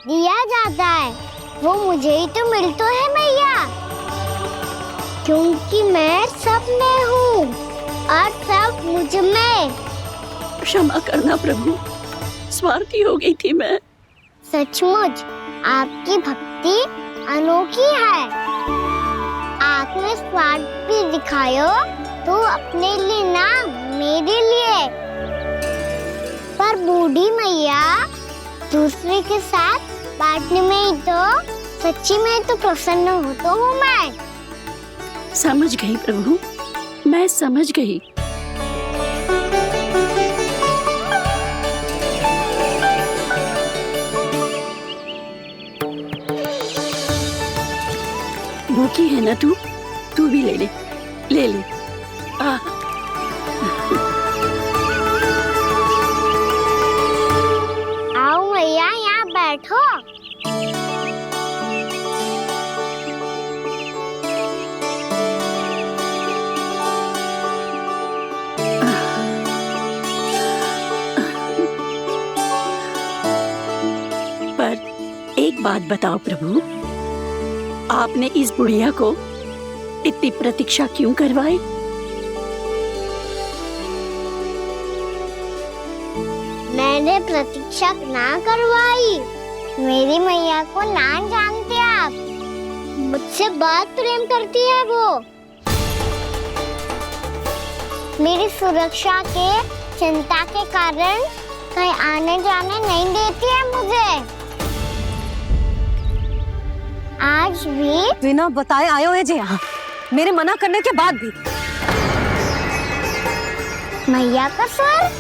दिया जाता है, वो मुझे ही तो मिलता है मैया, क्योंकि मैं सब में हूँ और सब मुझ में। क्षमा करना प्रभु, स्वार्थी हो गई थी मैं। सचमुच आपकी भक्ति अनोखी है। आपने स्वार्थ भी दिखायो तो अपने लिए ना, मेरे लिए। पर बूढ़ी मैया, दूसरे के साथ बांटने में ही तो सच्ची में तो प्रसन्न हो तो हूँ मैं। समझ गई प्रभु, मैं समझ गई। भूखी है ना तू? तू भी ले ले, ले ले। आओ मैया, यहाँ बैठो। पर एक बात बताओ प्रभु, आपने इस बुढ़िया को इतनी प्रतीक्षा क्यों करवाई? मैंने प्रतीक्षा ना करवाई। मेरी मैया को ना जानते आप, मुझसे बहुत प्रेम करती है वो। मेरी सुरक्षा के चिंता के कारण कहीं आने जाने नहीं देती है मुझे। आज भी बिना बताए आयो है जी यहाँ, मेरे मना करने के बाद भी। मैया का स्वर,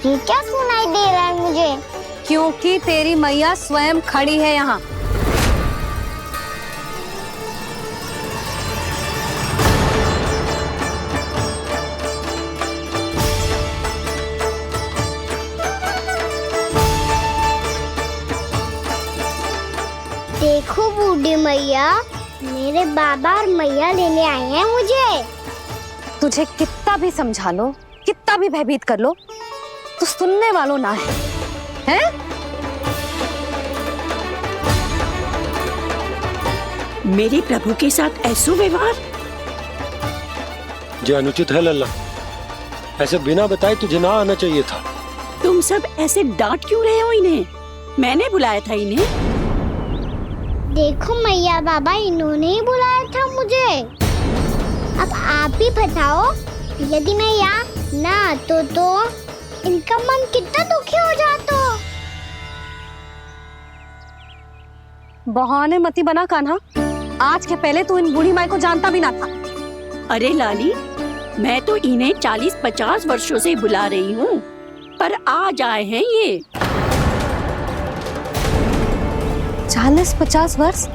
ये क्या सुनाई दे रहा है मुझे? क्योंकि तेरी मैया स्वयं खड़ी है यहाँ। देखो बूढ़ी मैया, मेरे बाबा और मैया लेने आए हैं मुझे। तुझे कितना भी समझा लो, कितना भी भयभीत कर लो, तो सुनने वालों ना है, हैं? मेरे प्रभु के साथ ऐसा व्यवहार जो अनुचित है लल्ला। ऐसे बिना बताए तुझे ना आना चाहिए था। तुम सब ऐसे डांट क्यों रहे हो इन्हें? मैंने बुलाया था इन्हें। देखो मैया बाबा, इन्होंने ही बुलाया था मुझे। अब आप ही बताओ, यदि मैं यहाँ ना आतो तो इनका मन कितना दुखी हो जाता। बहाने मती बना कान्हा, आज के पहले तू इन बूढ़ी माई को जानता भी ना था। अरे लाली, मैं तो इन्हें 40-50 वर्षों से बुला रही हूँ, पर आज आए हैं ये। 40-50 वर्ष?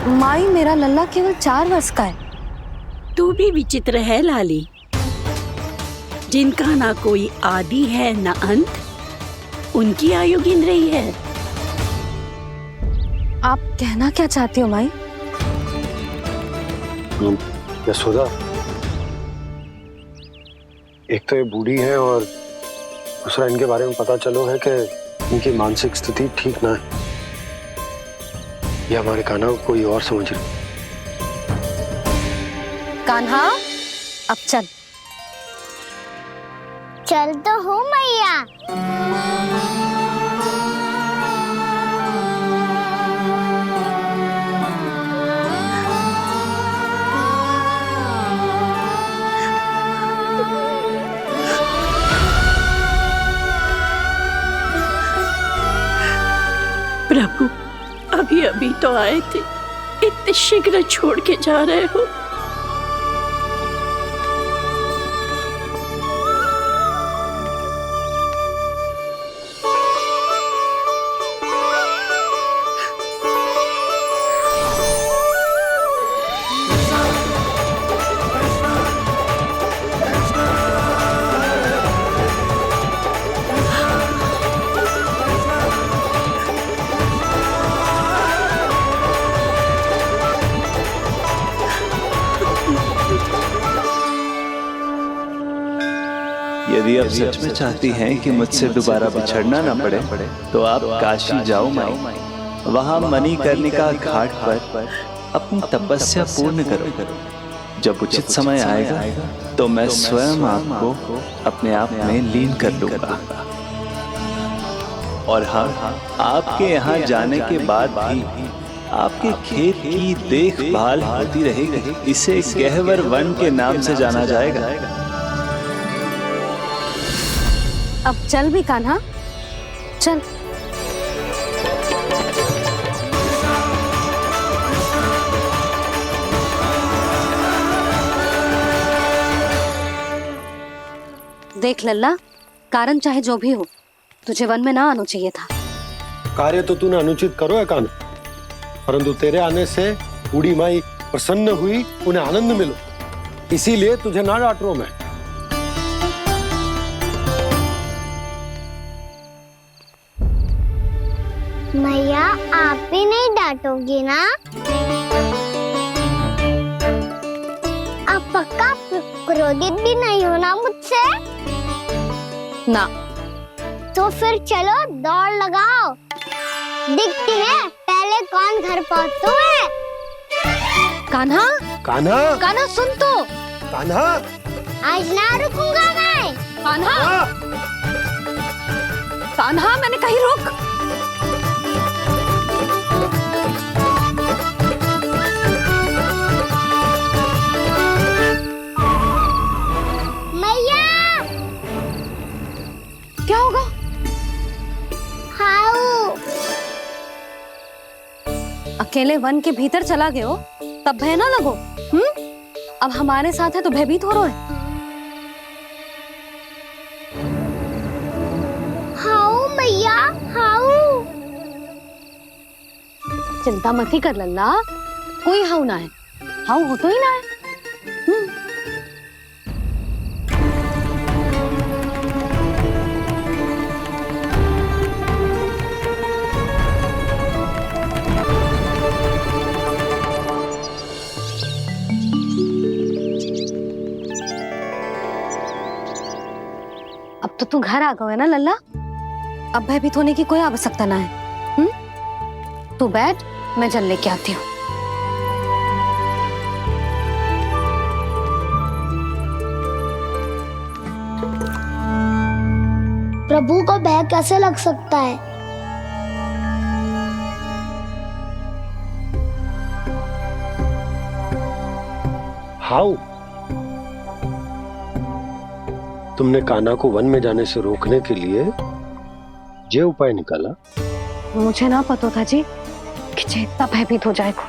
माई, मेरा लल्ला केवल 4 वर्ष का है। तू भी विचित्र है लाली, जिनका ना कोई आदि है ना अंत, उनकी आयु गिन रही है। आप कहना क्या चाहती हो माई? यशोदा, एक तो ये बूढ़ी है और दूसरा इनके बारे में पता चलो है कि इनकी मानसिक स्थिति ठीक ना है। ये हमारे कान्हा को कोई और समझ रही। कान्हा, अब चल। चल तो हूँ मैया। प्रभु, अभी अभी तो आए थे, इतने शीघ्र छोड़ के जा रहे हो? यदि आप सच में चाहती हैं कि मुझसे दोबारा बिछड़ना ना पड़े तो आप काशी जाओ माई। वहां मणिकर्णिका घाट पर अपनी तपस्या पूर्ण करो। जब उचित समय आएगा तो मैं स्वयं आपको अपने आप में लीन कर लूंगा। और हाँ, आपके यहाँ जाने के बाद भी आपके खेत की देखभाल होती रहेगी। इसे गहवर वन के नाम से जाना जाएगा। अब चल भी कान्हा, चल। देख लल्ला, कारण चाहे जो भी हो, तुझे वन में ना आना चाहिए था। कार्य तो तूने अनुचित करो है कान्हा, परंतु तेरे आने से बूढ़ी माई प्रसन्न हुई, उन्हें आनंद मिलो, इसीलिए तुझे ना डांट रहा हूं मैं। मैया, आप भी नहीं डांटोगी ना? आप पक्का क्रोधित भी नहीं हो ना मुझसे? ना। तो फिर चलो दौड़ लगाओ, दिखती है पहले कौन घर पहुंचता है। कान्हा, कान्हा, कान्हा सुन तो। कान्हा, आज ना रुकूंगा मैं। कान्हा, कान्हा, मैंने कहीं रुक। मैया, क्या होगा? हाउ अकेले वन के भीतर चला गए हो तब भय ना लगो। अब हमारे साथ है तो भयभीत हो रहे हो। हाउ मैया, हाउ। चिंता मत ही कर लल्ला, कोई हाउ ना है। हाउ हो तो ही ना है। अब तो तू घर आ गए ना लल्ला, अब भयभीत होने की कोई आवश्यकता ना है। तू बैठ, मैं जल लेके आती हूँ। प्रभु को भय कैसे लग सकता है? हाउ? तुमने कान्हा को वन में जाने से रोकने के लिए ये उपाय निकाला? मुझे ना पता था जी कि जे इतना भयभीत हो जाएगा।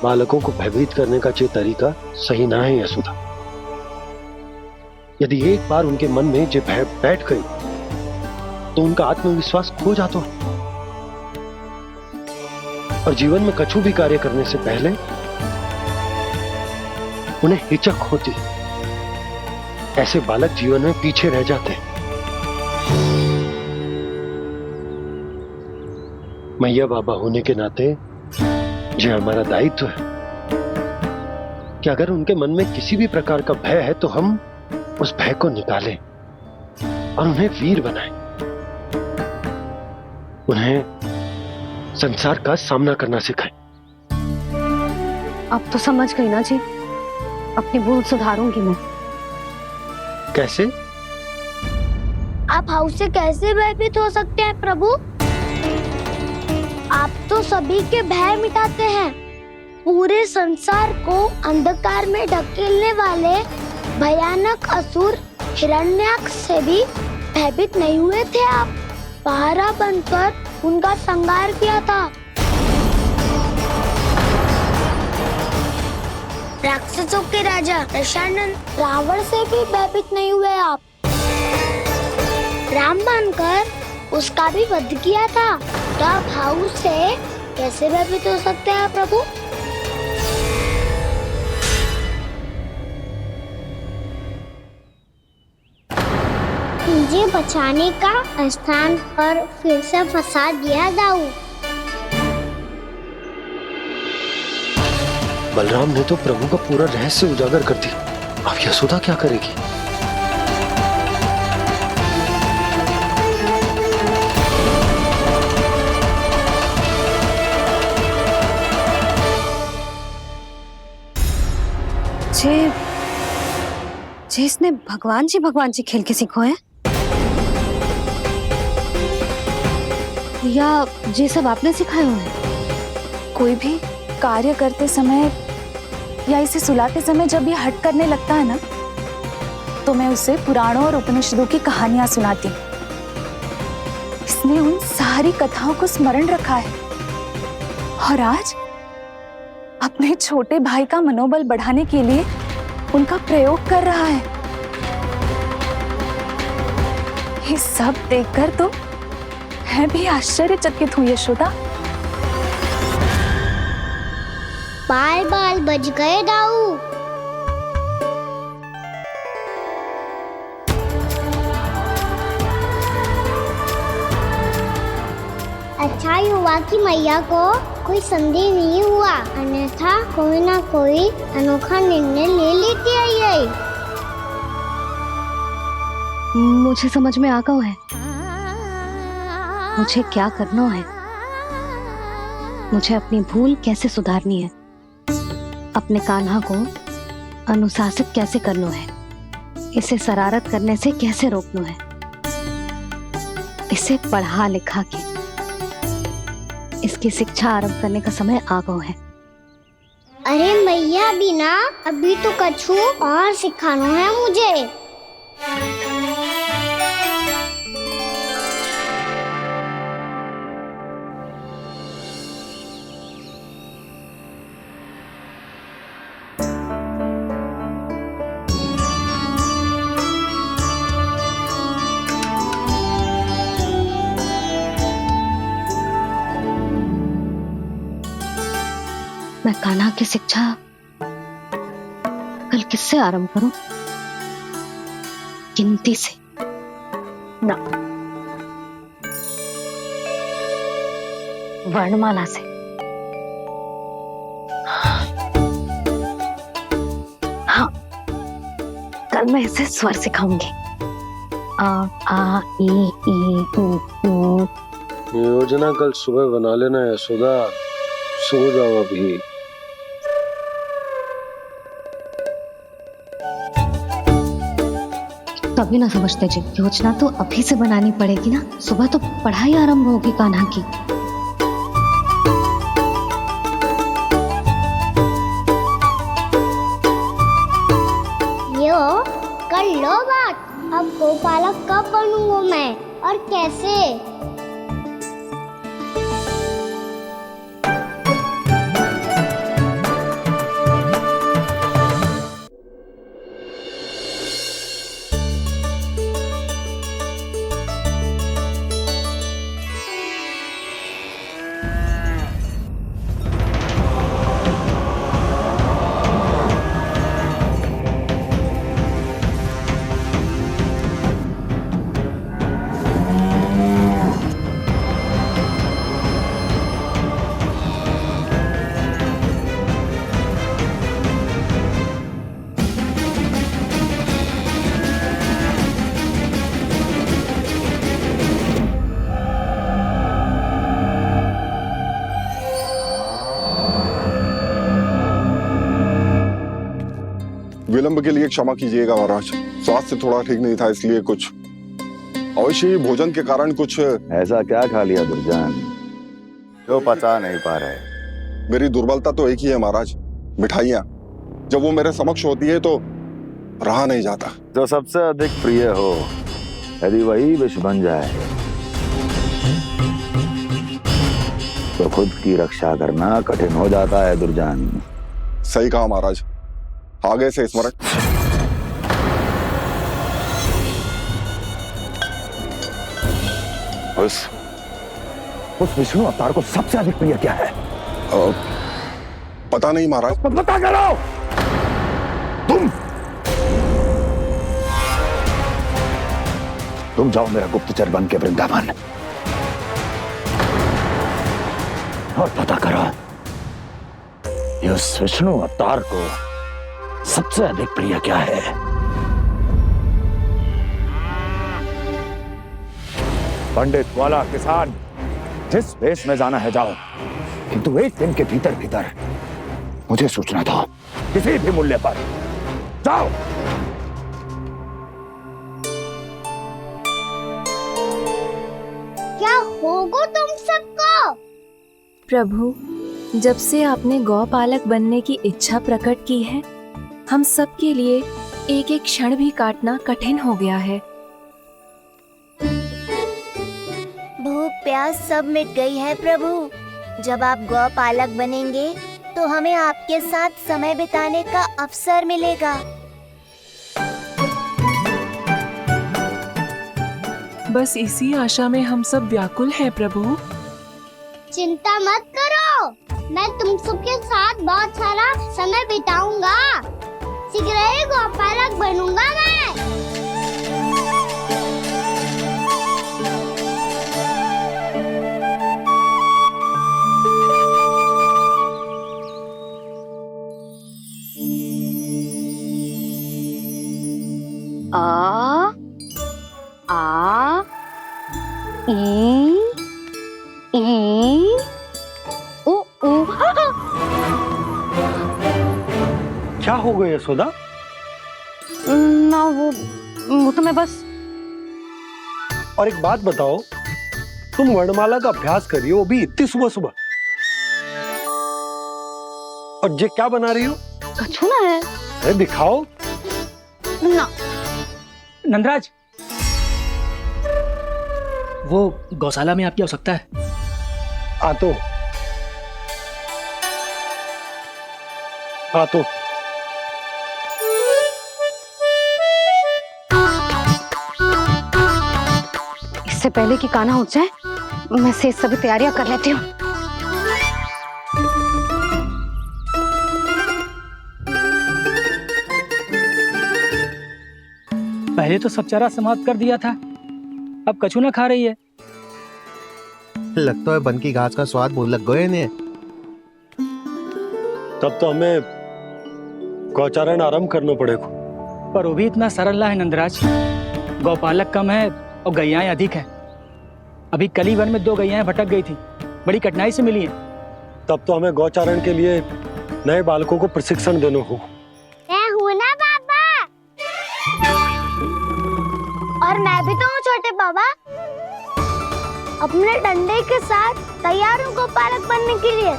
बालकों को भयभीत करने का ये तरीका सही ना है यशोदा। यदि एक बार उनके मन में ये भय बैठ गई तो उनका आत्मविश्वास खो जाता है और जीवन में कछु भी कार्य करने से पहले उन्हें हिचक होती। ऐसे बालक जीवन में पीछे रह जाते हैं। मैया बाबा होने के नाते ये हमारा दायित्व है कि अगर उनके मन में किसी भी प्रकार का भय है तो हम उस भय को निकालें और उन्हें वीर बनाएं, उन्हें संसार का सामना करना सिखाएं। अब तो समझ गई ना जी, अपनी भूल सुधारूंगी मैं। कैसे? आप हाउ से कैसे भयभीत हो सकते हैं प्रभु? आप तो सभी के भय मिटाते हैं। पूरे संसार को अंधकार में ढकेलने वाले भयानक असुर हिरण्याक्ष से भी भयभीत नहीं हुए थे आप। पहरा बनकर उनका संहार किया था। राक्षसों के राजा दशानन रावण से भी भयभीत नहीं हुए आप। राम बनकर उसका भी वध किया था। तो आप हाउ से कैसे भयभीत हो सकते हैं प्रभु? मुझे बचाने का स्थान पर फिर से फंसा दिया दाऊ। बलराम ने तो प्रभु का पूरा रहस्य उजागर कर दिया। अब यशोदा क्या करेगी? जे इसने भगवान जी खेल के सीखो है, या ये सब आपने सिखाए हुए हैं? कोई भी कार्य करते समय या इसे सुलाते समय जब ये हट करने लगता है ना, तो मैं उसे पुराणों और उपनिषदों की कहानियां सुनाती हूँ। इसने उन सारी कथाओं को स्मरण रखा है और आज अपने छोटे भाई का मनोबल बढ़ाने के लिए उनका प्रयोग कर रहा है। ये सब देखकर तो मैं भी आश्चर्यचकित हूँ यशोदा। बाल बच गए दाऊ। अच्छा ही हुआ कि मैया को कोई संदेह नहीं हुआ, अन्यथा कोई ना कोई अनोखा निर्णय ले लेती है ये। मुझे समझ में आ गया है मुझे क्या करना है। मुझे अपनी भूल कैसे सुधारनी है, अपने कान्हा को अनुशासित कैसे करना है, इसे शरारत करने से कैसे रोकना है, इसे पढ़ा लिखा के इसकी शिक्षा आरंभ करने का समय आ गया है। अरे मैया बिना अभी तो कछु और सिखाना है मुझे। मैं कान्हा की शिक्षा कल किससे आरंभ करूं? गिनती से ना, वर्णमाला से। हाँ, कल मैं इसे स्वर सिखाऊंगी। आ ई ऊ। योजना कल सुबह बना लेना यशोदा, सो जाओ अभी। तभी ना समझते जी, योजना तो अभी से बनानी पड़ेगी ना, सुबह तो पढ़ाई आरंभ होगी कान्हा की। यो कर लो बात, अब गोपालक कब बनूंगा मैं और कैसे? विलंब के लिए क्षमा कीजिएगा महाराज, स्वास्थ्य थोड़ा ठीक नहीं था, इसलिए कुछ अवश्य ही भोजन के कारण कुछ। ऐसा क्या खा लिया दुर्जन जो पचा नहीं पा रहे? मेरी दुर्बलता तो एक ही है महाराज, मिठाइयाँ। जब वो मेरे समक्ष होती है तो रहा नहीं जाता। जो सबसे अधिक प्रिय हो, यदि वही विष बन जाए तो खुद की रक्षा करना कठिन हो जाता है दुर्जन। सही कहा महाराज, आगे से स्मरण। उस विष्णु अवतार को सबसे अधिक प्रिय क्या है? पता नहीं महाराज। पता करो। तुम जाओ मेरा गुप्तचर बन के वृंदावन और पता करो इस विष्णु अवतार को सबसे अधिक प्रिय क्या है। पंडित वाला किसान जिस वेश में जाना है जाओ, किंतु एक दिन के भीतर भीतर मुझे सूचना दो, किसी भी मूल्य पर जाओ। क्या होगा तुम सबको? प्रभु, जब से आपने गौपालक बनने की इच्छा प्रकट की है, हम सब के लिए एक एक क्षण भी काटना कठिन हो गया है। भूख प्यास सब मिट गई है प्रभु। जब आप गौपालक बनेंगे तो हमें आपके साथ समय बिताने का अवसर मिलेगा। बस इसी आशा में हम सब व्याकुल हैं प्रभु। चिंता मत करो, मैं तुम सबके साथ बहुत सारा समय बिताऊंगा। शीघ्र ही गौपालक बनूंगा मैं। आ आ ई ओ ओ। क्या हो गया यशोदा? ना वो तो मैं बस। और एक बात बताओ, तुम वर्णमाला का अभ्यास कर रही हो, वो भी इतनी सुबह सुबह, और ये क्या बना रही हो? कछुआ है। अरे दिखाओ ना। नंदराज, वो गौशाला में आपकी आवश्यकता है। आ तो इससे पहले कि कान्हा उठ जाए, मैं से सभी तैयारियां कर लेती हूँ। पहले तो सब चारा समाप्त कर दिया था, अब कछू ना खा रही है। लगता है बन की घास का स्वाद बहुत लग गए इन्हें। तब तो हमें गौचारण आरंभ करना पड़ेगा। पर वो भी इतना सरल ना है नंदराज। गौपालक कम है और गैयाएं अधिक है। अभी कल ही वन में 2 गैयाएं भटक गई थी, बड़ी कठिनाई से मिली हैं। तब तो हमें गौचारण के लिए नए बालकों को प्रशिक्षण देना होगा। मैं हूँ ना बाबा, और मैं भी तो हूँ छोटे बाबा। अपने डंडे के साथ तैयार हूँ गौपालक बनने के लिए।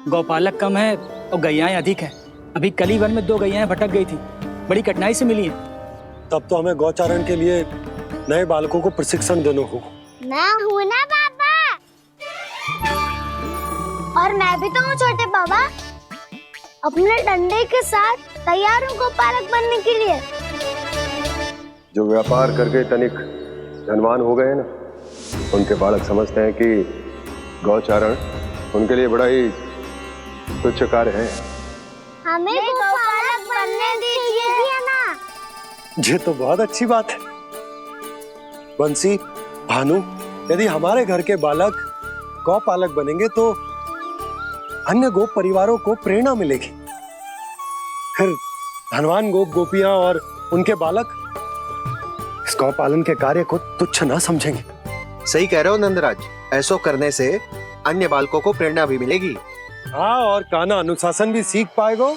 गौपालक कम है और गैयाएं अधिक है। अभी कल ही वन में 2 गैयाएं भटक गई थी, बड़ी कठिनाई से मिली हैं। तब तो हमें गौचारण के लिए नए बालकों को प्रशिक्षण देना होगा। मैं हूँ ना बाबा, और मैं भी तो हूँ छोटे बाबा। अपने डंडे के साथ तैयार हूँ गौपालक बनने के लिए। जो व्यापार करके तनिक धनवान हो गए ना, उनके बालक समझते हैं कि गौचारण उनके लिए बड़ा ही तुच्छ कार्य है। हमें गौपालक बनने दीजिए ना। ये तो बहुत अच्छी बात है। बंसी, भानु, यदि हमारे घर के बालक गौपालक बनेंगे तो अन्य गोप परिवारों को प्रेरणा मिलेगी। फिर धनवान गोप गोपियां और उनके बालक इस गौपालन के कार्य को तुच्छ ना समझेंगे। सही कह रहे हो नंदराज, ऐसा करने से अन्य बालकों को प्रेरणा भी मिलेगी। हाँ, और कान्हा अनुशासन भी सीख पाएगा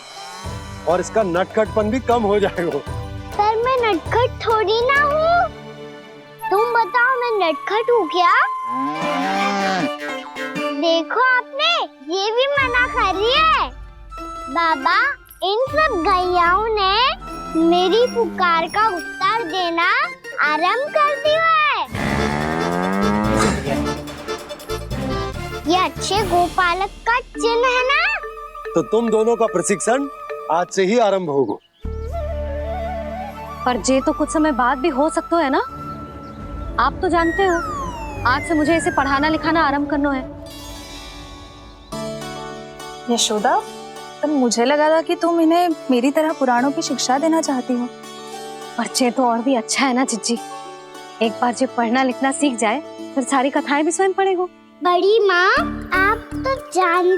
और इसका नटखटपन भी कम हो जाएगा। पर मैं नटखट थोड़ी ना हूँ। तुम बताओ, मैं नटखट हूँ क्या? देखो आपने, ये भी मना कर रही है। बाबा, इन सब गैयाओं ने मेरी पुकार का उत्तर देना आरंभ कर दिया है। ये अच्छे गोपालक का चिन्ह है ना? तो तुम दोनों का प्रशिक्षण आज से ही आरंभ होगा। पर जे तो कुछ समय बाद भी हो सकता है ना। आप तो जानते हो, आज से मुझे इसे पढ़ाना लिखाना आरंभ करना है। यशोदा, पर मुझे लगा था कि तुम इन्हें मेरी तरह पुराणों की शिक्षा देना चाहती हो। पर जे तो और भी अच्छा है ना जिज्जी। एक बार जब पढ़ना लिखना सीख जाए, फिर सारी कथाएं भी स्वयं पढ़ेगा। बड़ी माँ, आप तो जान